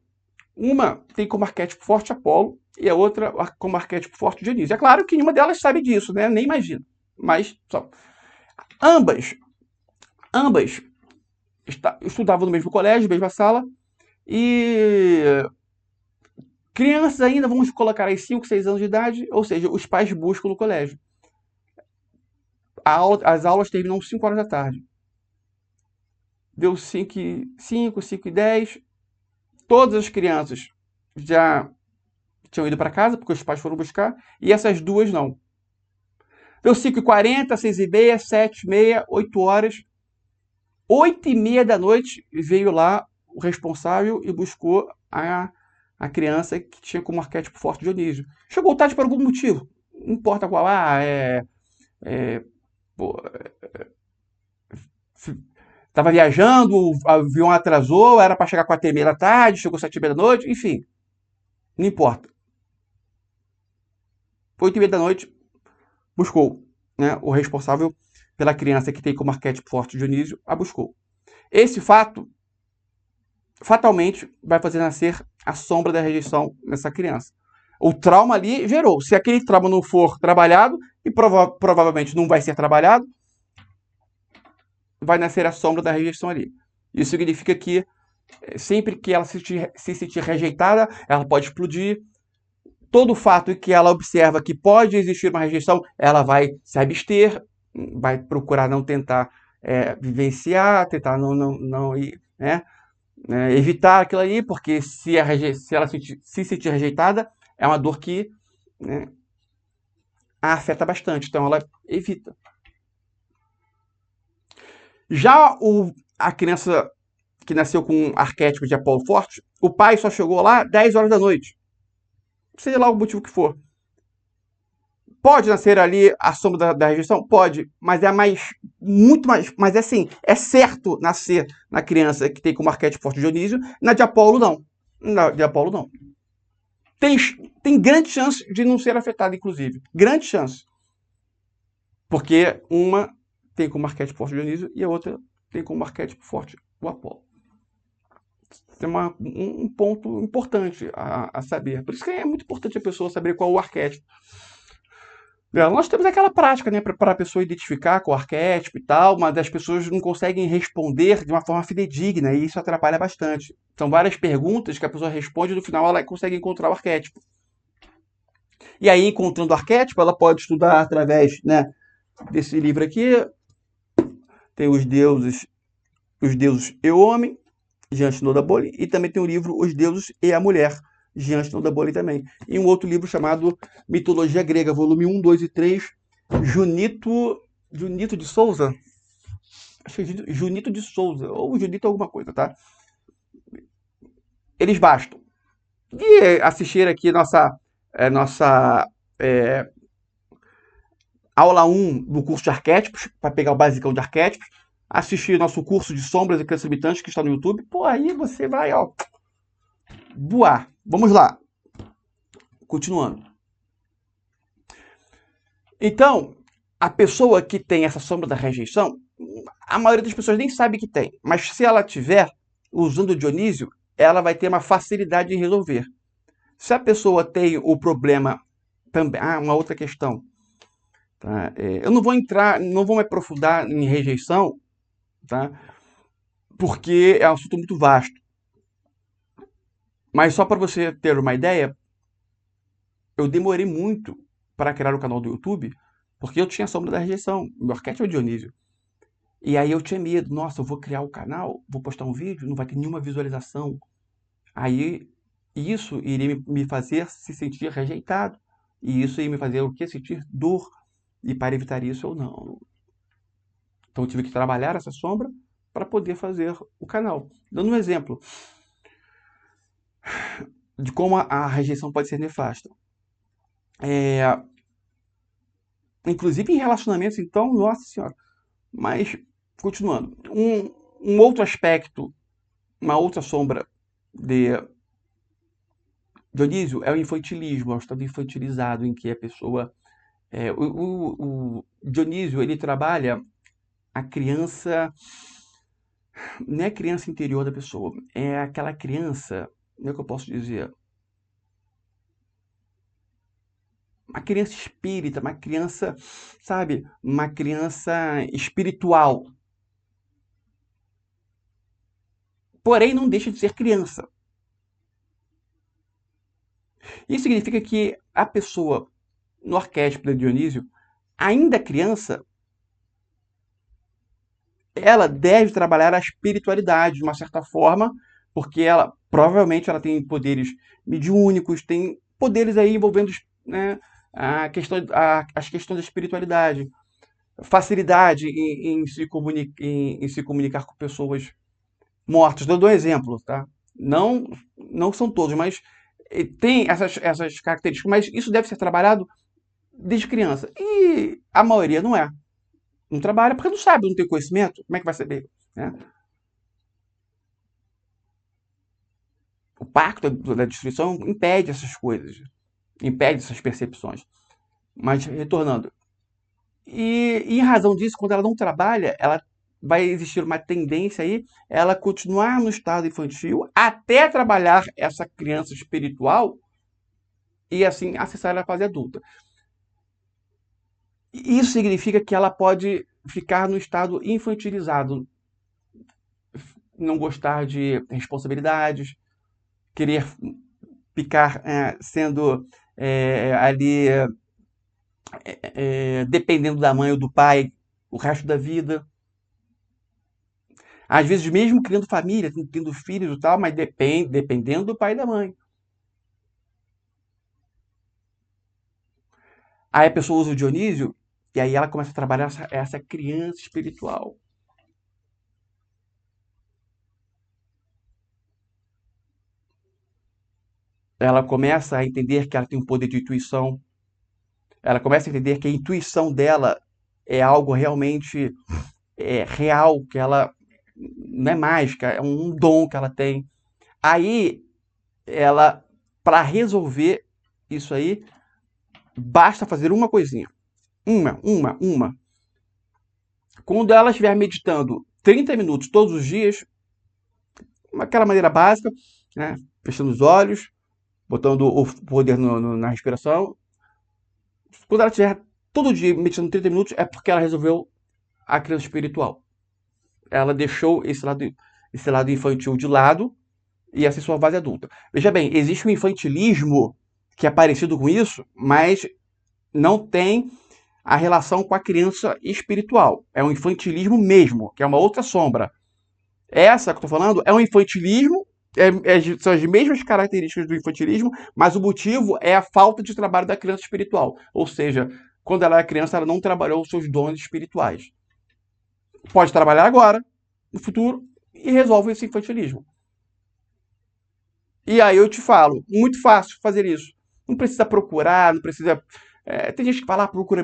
Uma tem como arquétipo forte Apolo e a outra como arquétipo forte Dionísio. É claro que nenhuma delas sabe disso, né? Nem imagina. Mas só. Ambas estudavam no mesmo colégio, mesma sala, e crianças ainda, vamos colocar aí 5, 6 anos de idade, ou seja, os pais buscam no colégio. As aulas terminam 5 horas da tarde. Deu 5 e 10. Todas as crianças já tinham ido para casa, porque os pais foram buscar, e essas duas não. Deu 5h40, 6h30, 7h30, 8 horas. 8h30 da noite veio lá o responsável e buscou a criança que tinha como arquétipo forte Dionísio. Chegou tarde por algum motivo, não importa qual. Estava viajando, o avião atrasou, era para chegar 4h30 da tarde, chegou 7h30 da noite, enfim, não importa. 8h30 da noite, buscou, né, o responsável pela criança que tem como arquétipo forte Dionísio, a buscou. Esse fato, fatalmente, vai fazer nascer a sombra da rejeição nessa criança. O trauma ali gerou. Se aquele trauma não for trabalhado, e provavelmente não vai ser trabalhado, vai nascer a sombra da rejeição ali. Isso significa que sempre que ela se sentir rejeitada, ela pode explodir. Todo fato que ela observa que pode existir uma rejeição, ela vai se abster, vai procurar não tentar vivenciar, tentar não ir, né, evitar aquilo ali, porque se ela se sentir rejeitada, é uma dor que, né, a afeta bastante, então ela evita. Já a criança que nasceu com um arquétipo de Apolo forte, o pai só chegou lá 10 horas da noite. Seja lá o motivo que for. Pode nascer ali a sombra da rejeição? Pode, mas é muito mais, mas é assim, é certo nascer na criança que tem como arquétipo forte Dionísio, na de Apolo não. Na de Apolo não. Tem grande chance de não ser afetada, inclusive. Grande chance. Porque uma tem como arquétipo forte Dionísio e a outra tem como arquétipo forte o Apolo. Isso é um ponto importante a saber. Por isso que é muito importante a pessoa saber qual é o arquétipo. Nós temos aquela prática, né, para a pessoa identificar qual arquétipo e tal, mas as pessoas não conseguem responder de uma forma fidedigna e isso atrapalha bastante. São várias perguntas que a pessoa responde e no final ela consegue encontrar o arquétipo. E aí, encontrando o arquétipo, ela pode estudar através, né, desse livro aqui. Tem os deuses e o homem, Jean Shinoda Bolen, e também tem o livro Os Deuses e a Mulher, Jean Shinoda Bolen também. E um outro livro chamado Mitologia Grega, volume 1, 2 e 3, Junito de Souza. Acho que é Junito de Souza, ou Junito alguma coisa, tá? Eles bastam. E assistir aqui nossa aula 1 do curso de arquétipos, para pegar o basicão de arquétipos, assistir nosso curso de sombras e crenças limitantes que está no YouTube, pô, aí você vai, ó, voar. Vamos lá. Continuando. Então, a pessoa que tem essa sombra da rejeição, a maioria das pessoas nem sabe que tem, mas se ela tiver, usando o Dionísio, ela vai ter uma facilidade em resolver. Se a pessoa tem o problema também, uma outra questão, tá? Eu não vou me aprofundar em rejeição, tá? Porque é um assunto muito vasto. Mas só para você ter uma ideia, eu demorei muito para criar o canal do YouTube, porque eu tinha a sombra da rejeição, meu arquétipo é Dionísio. E aí eu tinha medo, nossa, eu vou criar o canal, vou postar um vídeo, não vai ter nenhuma visualização. Aí E isso iria me fazer se sentir rejeitado. E isso ia me fazer o quê? Sentir dor. E para evitar isso, eu não. Então eu tive que trabalhar essa sombra para poder fazer o canal. Dando um exemplo de como a rejeição pode ser nefasta. Inclusive em relacionamentos, então, nossa senhora. Mas, continuando, um outro aspecto, uma outra sombra de Dionísio é o infantilismo, é o estado infantilizado em que a pessoa. O Dionísio, ele trabalha a criança, não é a criança interior da pessoa, é aquela criança, como é que eu posso dizer? Uma criança espírita, uma criança, sabe, uma criança espiritual. Porém, não deixa de ser criança. Isso significa que a pessoa, no arquétipo de Dionísio, ainda criança, ela deve trabalhar a espiritualidade de uma certa forma, porque ela provavelmente ela tem poderes mediúnicos, tem poderes aí envolvendo, né, as questões da espiritualidade, facilidade em se comunicar com pessoas mortas. Dou um exemplo, tá? Não, não são todos, mas tem essas características, mas isso deve ser trabalhado desde criança. E a maioria não é. Não trabalha porque não sabe, não tem conhecimento. Como é que vai saber? Né? O pacto da destruição impede essas coisas, impede essas percepções. Mas, retornando, e em razão disso, quando ela não trabalha, ela vai existir uma tendência aí, ela continuar no estado infantil até trabalhar essa criança espiritual e assim acessar a fase adulta. Isso significa que ela pode ficar no estado infantilizado, não gostar de responsabilidades, querer ficar sendo ali dependendo da mãe ou do pai o resto da vida. Às vezes, mesmo criando família, tendo filhos e tal, mas dependendo do pai e da mãe. Aí a pessoa usa o Dionísio e aí ela começa a trabalhar essa criança espiritual. Ela começa a entender que ela tem um poder de intuição. Ela começa a entender que a intuição dela é algo realmente real, que ela não é mágica, é um dom que ela tem. Aí, ela, para resolver isso aí, basta fazer uma coisinha. Uma. Quando ela estiver meditando 30 minutos todos os dias, aquela maneira básica, né? Fechando os olhos, botando o poder na respiração. Quando ela estiver todo dia meditando 30 minutos, é porque ela resolveu a criança espiritual. Ela deixou esse lado infantil de lado e acessou a fase adulta. Veja bem, existe um infantilismo que é parecido com isso, mas não tem a relação com a criança espiritual. É um infantilismo mesmo, que é uma outra sombra. Essa que eu estou falando é um infantilismo, são as mesmas características do infantilismo, mas o motivo é a falta de trabalho da criança espiritual. Ou seja, quando ela era criança, ela não trabalhou os seus dons espirituais. Pode trabalhar agora, no futuro, e resolve esse infantilismo. E aí eu te falo, muito fácil fazer isso. Não precisa procurar, não precisa. Tem gente que fala, procura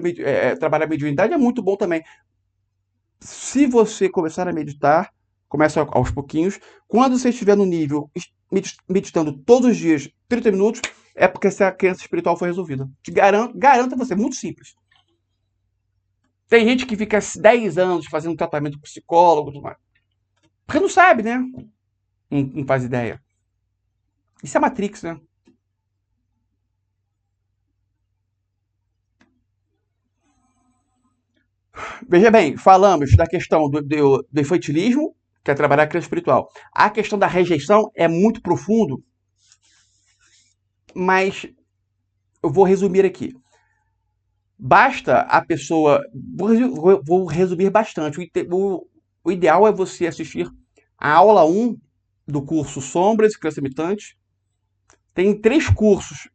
trabalhar a mediunidade, é muito bom também. Se você começar a meditar, começa aos pouquinhos. Quando você estiver no nível meditando todos os dias, 30 minutos, é porque essa crença espiritual foi resolvida. Te garanto a você, muito simples. Tem gente que fica 10 anos fazendo tratamento com psicólogo, tudo mais. Porque não sabe, né? Não faz ideia. Isso é Matrix, né? Veja bem, falamos da questão do infantilismo, que é trabalhar a criança espiritual. A questão da rejeição é muito profundo, mas eu vou resumir aqui. Basta a pessoa. Vou resumir bastante. O ideal é você assistir a aula 1 do curso Sombras e Criança Imitante, Tem 3 cursos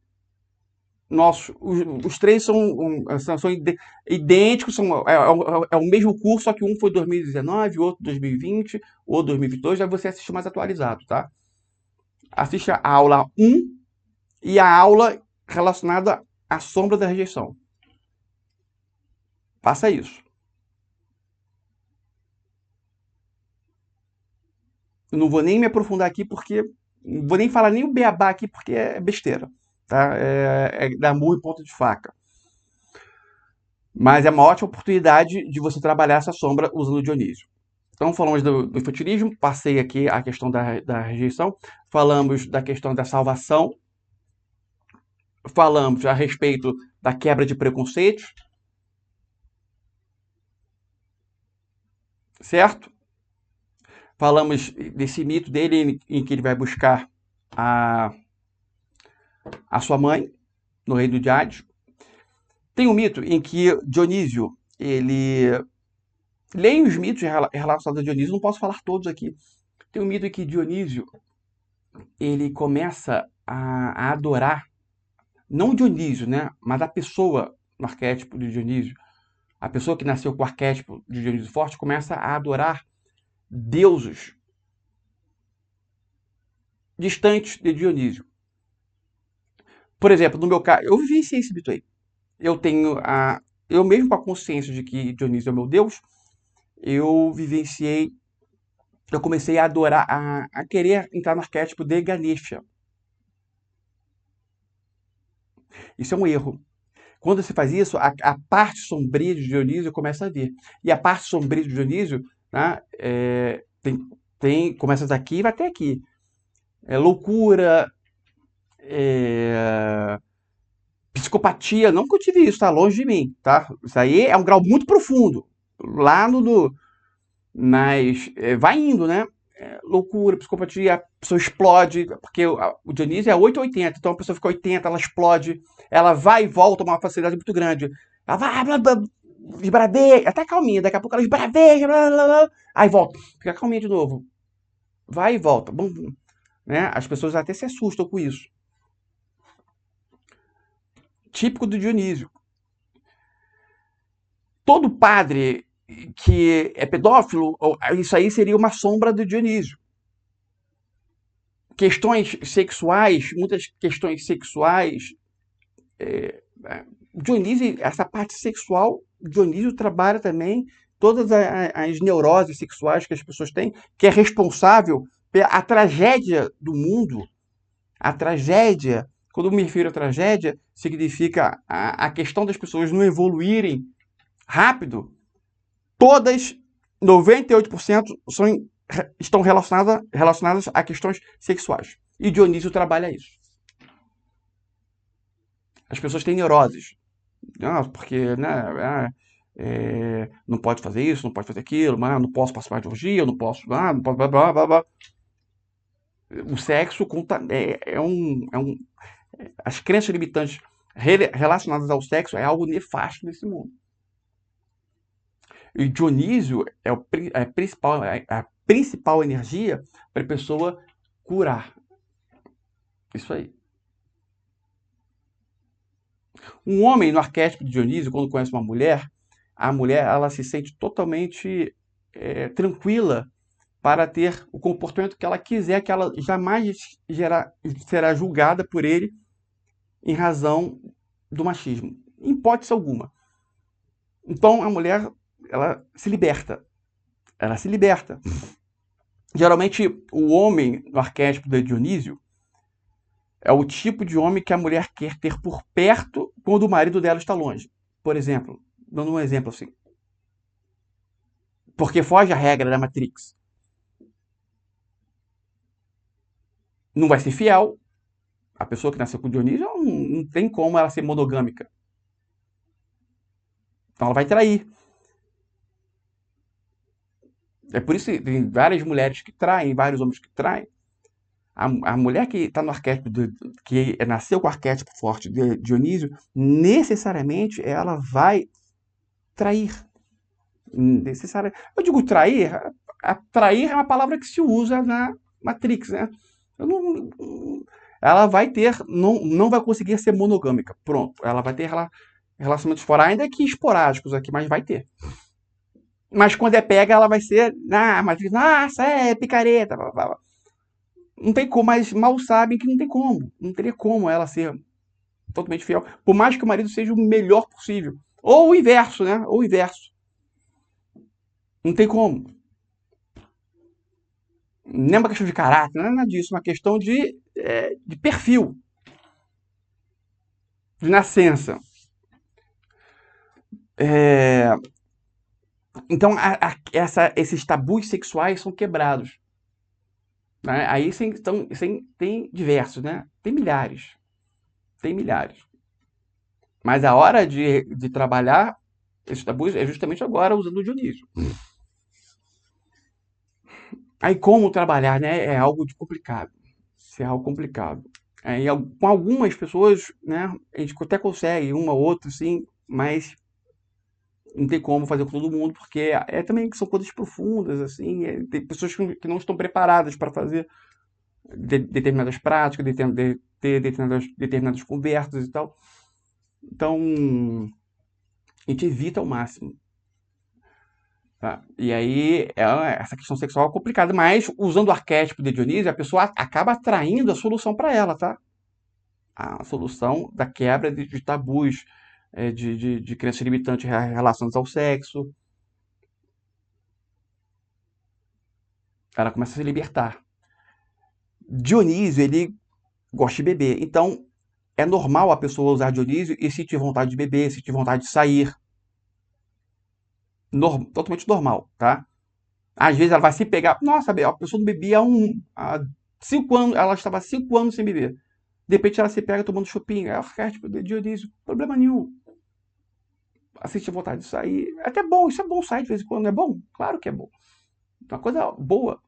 nossos, os 3 são idênticos, é o mesmo curso, só que um foi 2019, outro 2020, ou 2022, aí você assiste mais atualizado, tá? Assiste a aula 1 e a aula relacionada à sombra da rejeição. Faça isso. Eu não vou nem me aprofundar aqui porque. Não vou nem falar nem o beabá aqui porque é besteira. Tá? É dar murro em ponta de faca. Mas é uma ótima oportunidade de você trabalhar essa sombra usando o Dionísio. Então, falamos do infantilismo, passei aqui a questão da rejeição, falamos da questão da salvação, falamos a respeito da quebra de preconceitos, certo? Falamos desse mito dele em que ele vai buscar a sua mãe no reino de Hades. Tem um mito em que Dionísio, ele... Leia os mitos relacionados a Dionísio, não posso falar todos aqui. Tem um mito em que Dionísio, ele começa a adorar, não Dionísio, né, mas a pessoa no arquétipo de Dionísio, a pessoa que nasceu com o arquétipo de Dionísio forte, começa a adorar deuses distantes de Dionísio. Por exemplo, no meu caso, eu vivenciei esse mito aí. Eu mesmo com a consciência de que Dionísio é meu Deus, eu vivenciei, eu comecei a adorar, a querer entrar no arquétipo de Ganesha. Isso é um erro. Quando você faz isso, a parte sombria de Dionísio começa a vir. E a parte sombria de Dionísio, né, começa daqui e vai até aqui. É loucura, psicopatia, não que eu tive isso, tá? Longe de mim, tá? Isso aí é um grau muito profundo. Lá no mas vai indo, né? Loucura, psicopatia, a pessoa explode, porque o Dionísio é 8 ou 80, então a pessoa fica 80, ela explode, ela vai e volta uma facilidade muito grande. Ela vai, blá, blá, esbraveja, até calminha, daqui a pouco ela esbraveja, blá, blá, blá, aí volta, fica calminha de novo. Vai e volta. Bom, né? As pessoas até se assustam com isso. Típico do Dionísio. Todo padre que é pedófilo, isso aí seria uma sombra do Dionísio. Questões sexuais, muitas questões sexuais. Dionísio, essa parte sexual, Dionísio trabalha também todas as neuroses sexuais que as pessoas têm, que é responsável pela tragédia do mundo. A tragédia, quando eu me refiro à tragédia, significa a questão das pessoas não evoluírem rápido. Todas, 98%, estão relacionadas a questões sexuais. E Dionísio trabalha isso. As pessoas têm neuroses. Porque, né, não pode fazer isso, não pode fazer aquilo, não posso participar de orgia, eu não posso, não posso, blá, blá, blá, blá. O sexo as crenças limitantes relacionadas ao sexo é algo nefasto nesse mundo. E Dionísio é a principal energia para a pessoa curar. Isso aí. Um homem no arquétipo de Dionísio, quando conhece uma mulher, a mulher ela se sente totalmente tranquila para ter o comportamento que ela quiser, que ela jamais será julgada por ele em razão do machismo, em hipótese alguma. Então a mulher ela se liberta. Ela se liberta. Geralmente o homem no arquétipo de Dionísio é o tipo de homem que a mulher quer ter por perto quando o marido dela está longe. Por exemplo, dando um exemplo assim. Porque foge à regra da Matrix. Não vai ser fiel. A pessoa que nasceu com Dionísio não tem como ela ser monogâmica. Então ela vai trair. É por isso que tem várias mulheres que traem, vários homens que traem. A mulher que está no arquétipo, que nasceu com o arquétipo forte de Dionísio, necessariamente ela vai trair. Eu digo trair, trair é uma palavra que se usa na Matrix, né? ela vai ter, não vai conseguir ser monogâmica. Pronto, ela vai ter relacionamentos fora, ainda que esporádicos aqui, mas vai ter. Mas quando é pega, ela vai ser, mas nossa, é picareta, blá, blá, blá. Não tem como, mas mal sabem que não tem como. Não teria como ela ser totalmente fiel. Por mais que o marido seja o melhor possível. Ou o inverso, né? Ou o inverso. Não tem como. Não é uma questão de caráter, não é nada disso. É uma questão de perfil, de nascença. É, então, esses tabus sexuais são quebrados. Né? Aí tem diversos, né? Tem milhares. Tem milhares. Mas a hora de trabalhar esses tabus é justamente agora, usando o Dionísio. Aí como trabalhar, né? É algo de complicado. Isso é algo complicado. Com algumas pessoas, né? A gente até consegue, uma ou outra, sim, mas não tem como fazer com todo mundo, porque também que são coisas profundas, assim. Tem pessoas que não estão preparadas para fazer determinadas práticas, ter determinadas conversas e tal. Então, a gente evita ao máximo. Tá? E aí, essa questão sexual é complicada, mas usando o arquétipo de Dionísio, a pessoa acaba atraindo a solução para ela, tá? A solução da quebra de tabus, de crenças limitantes relacionadas ao sexo. Ela começa a se libertar. Dionísio, ele gosta de beber. Então, é normal a pessoa usar Dionísio e sentir vontade de beber, sentir vontade de sair. Totalmente normal, tá? Às vezes ela vai se pegar. Nossa, a pessoa não bebia há 5 anos, ela estava há 5 anos sem beber. De repente ela se pega tomando chopinho. É o arquétipo de Dionísio. Problema nenhum. Assistir vontade de sair. É até bom, isso é bom sair de vez em quando, é bom? Claro que é bom. Uma coisa boa.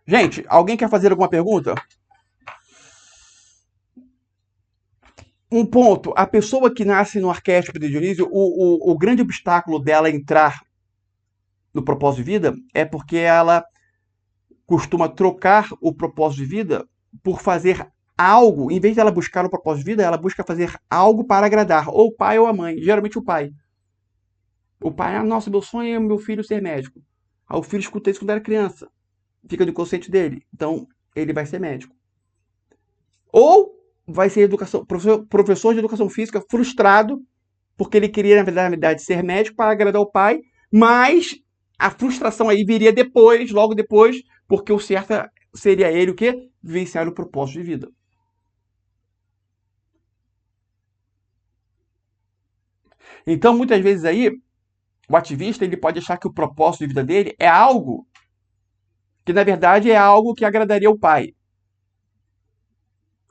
Gente, alguém quer fazer alguma pergunta? Um ponto, a pessoa que nasce no arquétipo de Dionísio, o grande obstáculo dela entrar no propósito de vida é porque ela costuma trocar o propósito de vida por fazer algo, em vez de ela buscar o propósito de vida, ela busca fazer algo para agradar ou o pai ou a mãe, geralmente o pai. O pai, nossa, meu sonho é meu filho ser médico. Aí o filho escuta isso quando era criança, fica no inconsciente dele, então ele vai ser médico. Ou vai ser professor de educação física frustrado porque ele queria, na verdade, ser médico para agradar o pai, mas a frustração aí viria depois, logo depois, porque o certo seria ele o quê? Vivenciar o propósito de vida. Então, muitas vezes aí, o ativista ele pode achar que o propósito de vida dele é algo que, na verdade, é algo que agradaria o pai.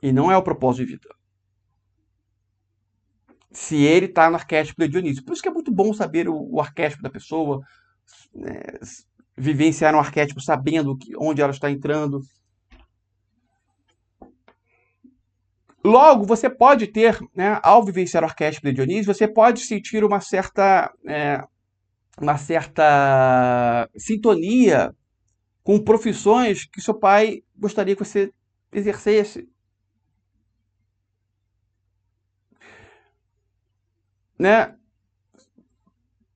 E não é o propósito de vida. Se ele está no arquétipo de Dionísio. Por isso que é muito bom saber o arquétipo da pessoa, né, vivenciar um arquétipo sabendo onde ela está entrando. Logo, você pode ter, né, ao vivenciar o arquétipo de Dionísio, você pode sentir uma certa sintonia com profissões que seu pai gostaria que você exercesse, né?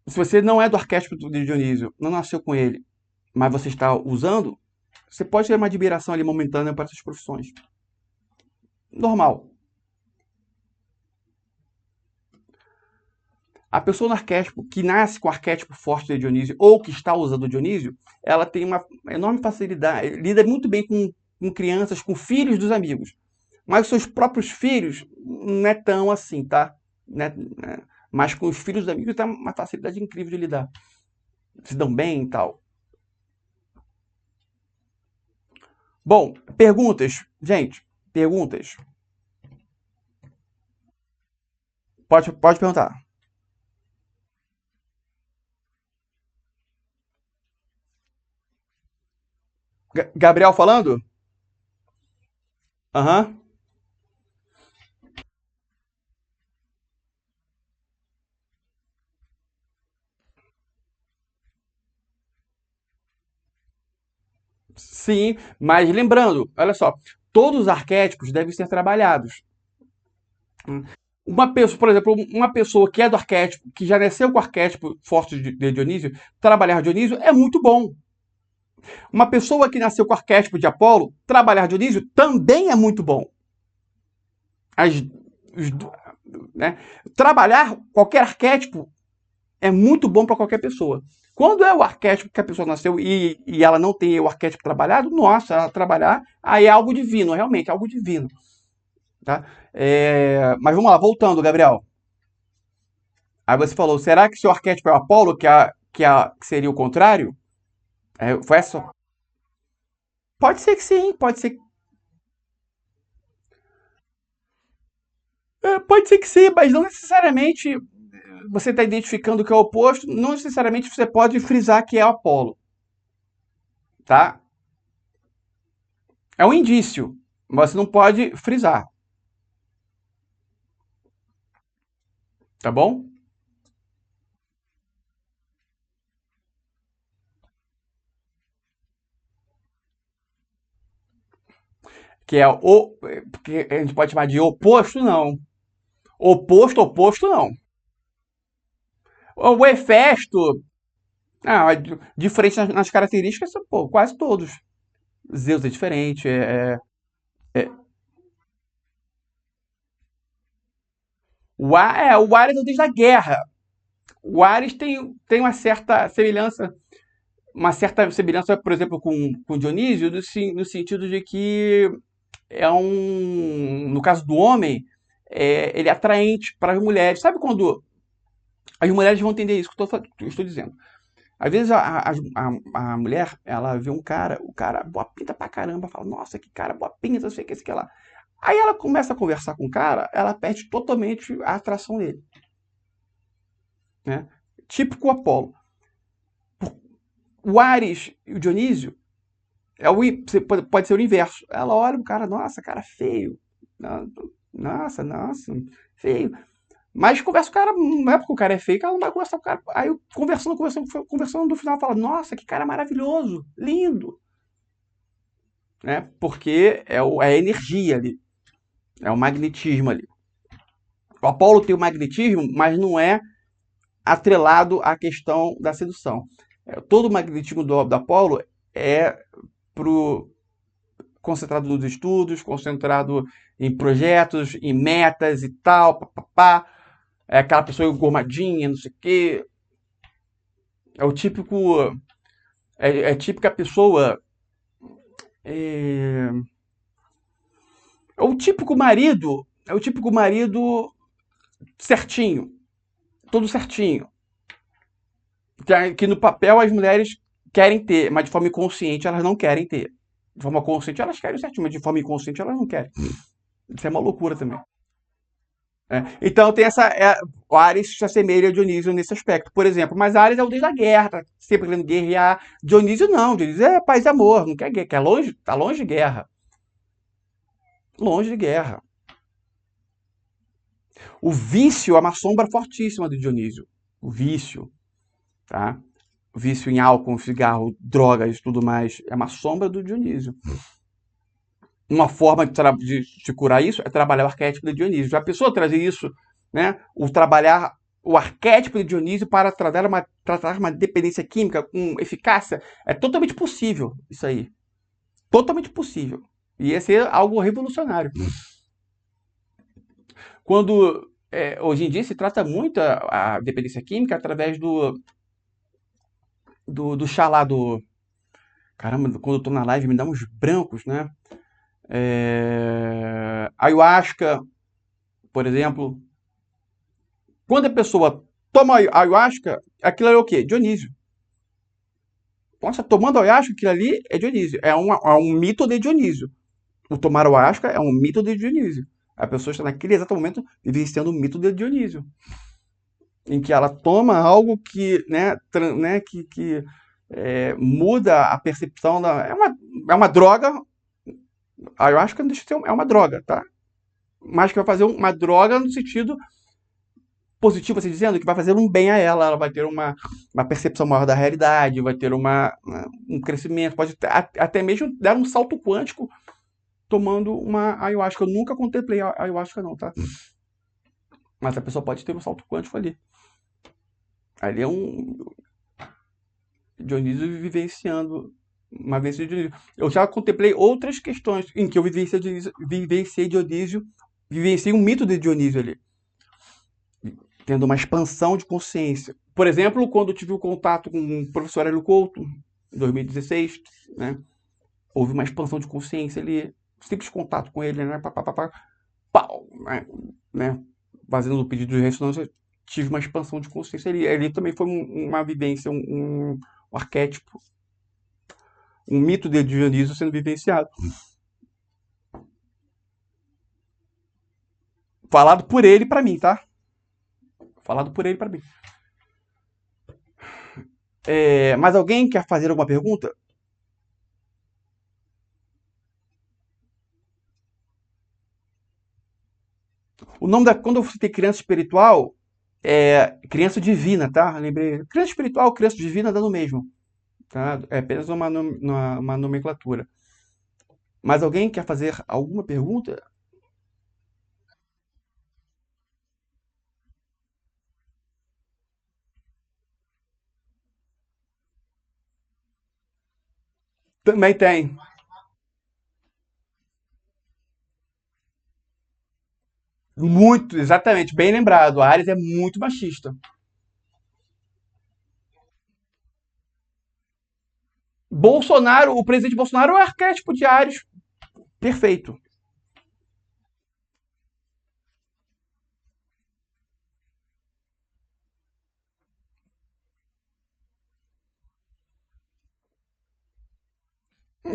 Se você não é do arquétipo de Dionísio, não nasceu com ele, mas você está usando, você pode ter uma admiração ali momentânea para essas profissões. Normal. A pessoa no arquétipo que nasce com o arquétipo forte de Dionísio ou que está usando o Dionísio, ela tem uma enorme facilidade, lida muito bem com crianças, com filhos dos amigos. Mas os seus próprios filhos não é tão assim, tá? Né? Mas com os filhos dos amigos tem uma facilidade incrível de lidar. Se dão bem e tal. Bom, perguntas. Gente, perguntas. Pode perguntar. Gabriel falando? Aham. Sim, mas lembrando, olha só, todos os arquétipos devem ser trabalhados. Uma pessoa, por exemplo, uma pessoa que é do arquétipo, que já nasceu com o arquétipo forte de Dionísio, trabalhar Dionísio é muito bom. Uma pessoa que nasceu com o arquétipo de Apolo, trabalhar Dionísio também é muito bom. As, os, né? Trabalhar qualquer arquétipo é muito bom para qualquer pessoa. Quando é o arquétipo que a pessoa nasceu e ela não tem o arquétipo trabalhado, nossa, ela trabalhar, aí é algo divino, realmente, é algo divino. Tá? Mas vamos lá, voltando, Gabriel. Aí você falou, será que seu arquétipo é o Apolo, que seria o contrário? Foi essa? Pode ser que sim, pode ser que sim, mas não necessariamente você está identificando que é o oposto, não necessariamente você pode frisar que é o Apolo, tá? É um indício, mas você não pode frisar, tá bom? Que é o que a gente pode chamar de oposto, não. Oposto, não. O Hefesto, diferente nas características, pô, quase todos. Zeus é diferente, o Ares é o deus da guerra. O Ares tem uma certa semelhança, por exemplo, com Dionísio, no sentido de que no caso do homem, ele é atraente para as mulheres. Sabe quando as mulheres vão entender isso que eu estou dizendo? Às vezes a mulher, ela vê o cara boa pinta pra caramba, fala, nossa, que cara boa pinta, não sei o que, que lá. Aí ela começa a conversar com o cara, ela perde totalmente a atração dele. Né? Típico Apolo. O Ares e o Dionísio pode ser o inverso. Ela olha o cara, nossa, cara feio. Nossa, feio. Mas conversa com o cara, não é porque o cara é feio que ela não vai conversar com o cara. Aí conversando no final, fala, nossa, que cara maravilhoso, lindo. Né? Porque é a energia ali, é o magnetismo ali. O Apolo tem o magnetismo, mas não é atrelado à questão da sedução. Todo o magnetismo do Apolo é pro concentrado nos estudos, concentrado em projetos, em metas e tal, papapá. É aquela pessoa engomadinha, não sei o quê. É o típico. É típica pessoa. É, é o típico marido. É o típico marido certinho. Tudo certinho. Que no papel as mulheres querem ter, mas de forma inconsciente elas não querem ter. De forma consciente elas querem certinho, mas de forma inconsciente elas não querem. Isso é uma loucura também. Então tem o Ares se assemelha a Dionísio nesse aspecto, por exemplo. Mas Ares é o deus da guerra, tá sempre querendo guerrear. Dionísio não, Dionísio é paz e amor, não quer guerra, quer longe, tá longe de guerra. Longe de guerra. O vício é uma sombra fortíssima do Dionísio. O vício, tá? O vício em álcool, cigarro, drogas e tudo mais é uma sombra do Dionísio. Uma forma de curar isso é trabalhar o arquétipo de Dionísio. Já a pessoa trazer isso, né? O trabalhar o arquétipo de Dionísio para tratar uma dependência química com eficácia é totalmente possível. Isso aí. Totalmente possível. E ia ser algo revolucionário. Quando hoje em dia se trata muito a dependência química através do chá lá do. Caramba, quando eu tô na live me dá uns brancos, né? Ayahuasca, por exemplo. Quando a pessoa toma ayahuasca, aquilo é o quê? Dionísio. Nossa, tomando ayahuasca, aquilo ali é Dionísio. É um mito de Dionísio. O tomar ayahuasca é um mito de Dionísio. A pessoa está naquele exato momento vivenciando o mito de Dionísio. Em que ela toma algo que, muda a percepção da. É uma droga. A ayahuasca não deixa de ser, é uma droga, tá? Mas que vai fazer uma droga no sentido positivo, assim dizendo, que vai fazer um bem a ela. Ela vai ter uma percepção maior da realidade, vai ter um crescimento, pode até mesmo dar um salto quântico tomando uma ayahuasca. Eu nunca contemplei a ayahuasca, não, tá? Mas a pessoa pode ter um salto quântico ali. Ali é um Dionísio vivenciando uma vez de Dionísio. Eu já contemplei outras questões em que eu vivenciei um mito de Dionísio ali, tendo uma expansão de consciência. Por exemplo, quando eu tive o contato com o professor Hélio Couto, em 2016, né? Houve uma expansão de consciência ali, simples contato com ele, né? Pá, pá, pá, pá, pau, né? Fazendo o pedido de ressonância, tive uma expansão de consciência ali. Ali também foi uma vivência, um arquétipo, um mito de Dionísio sendo vivenciado. Falado por ele para mim, tá? Falado por ele para mim. Mas alguém quer fazer alguma pergunta? O nome da. Quando eu citei criança espiritual, é criança divina, tá? Lembrei. Criança espiritual, criança divina dá no mesmo. Tá? É apenas uma nomenclatura. Mas alguém quer fazer alguma pergunta? Também tem. Muito, exatamente, bem lembrado. A Ares é muito machista. Bolsonaro, o presidente Bolsonaro é o arquétipo de Ares perfeito.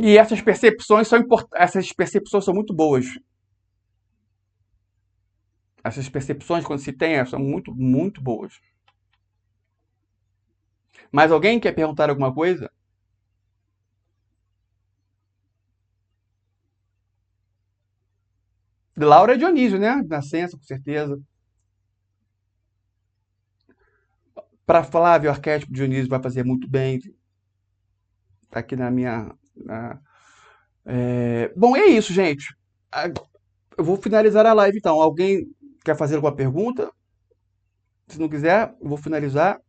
E essas percepções são muito boas. Essas percepções, quando se tem, são muito, muito boas. Mas alguém quer perguntar alguma coisa? Laura é Dionísio, né? Nascença, com certeza. Para Flávio, o arquétipo de Dionísio vai fazer muito bem. Tá aqui na minha. Bom, é isso, gente. Eu vou finalizar a live então. Alguém quer fazer alguma pergunta? Se não quiser, eu vou finalizar.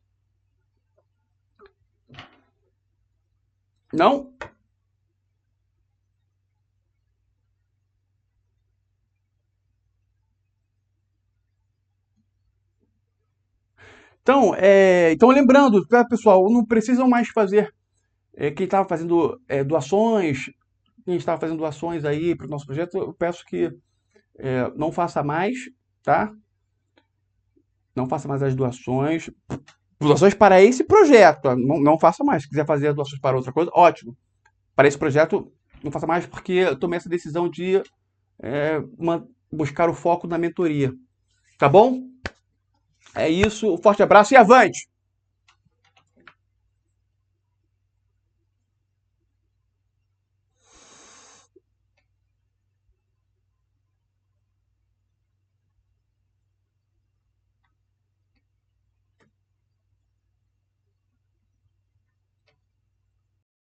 Não? Então lembrando, tá, pessoal, não precisam mais fazer. Quem estava fazendo doações, quem estava fazendo doações aí para o nosso projeto, eu peço que não faça mais, tá? Não faça mais as doações. Doações para esse projeto, tá? Não faça mais. Se quiser fazer doações para outra coisa, ótimo. Para esse projeto, não faça mais porque eu tomei essa decisão de buscar o foco na mentoria. Tá bom? É isso. Um forte abraço e avante!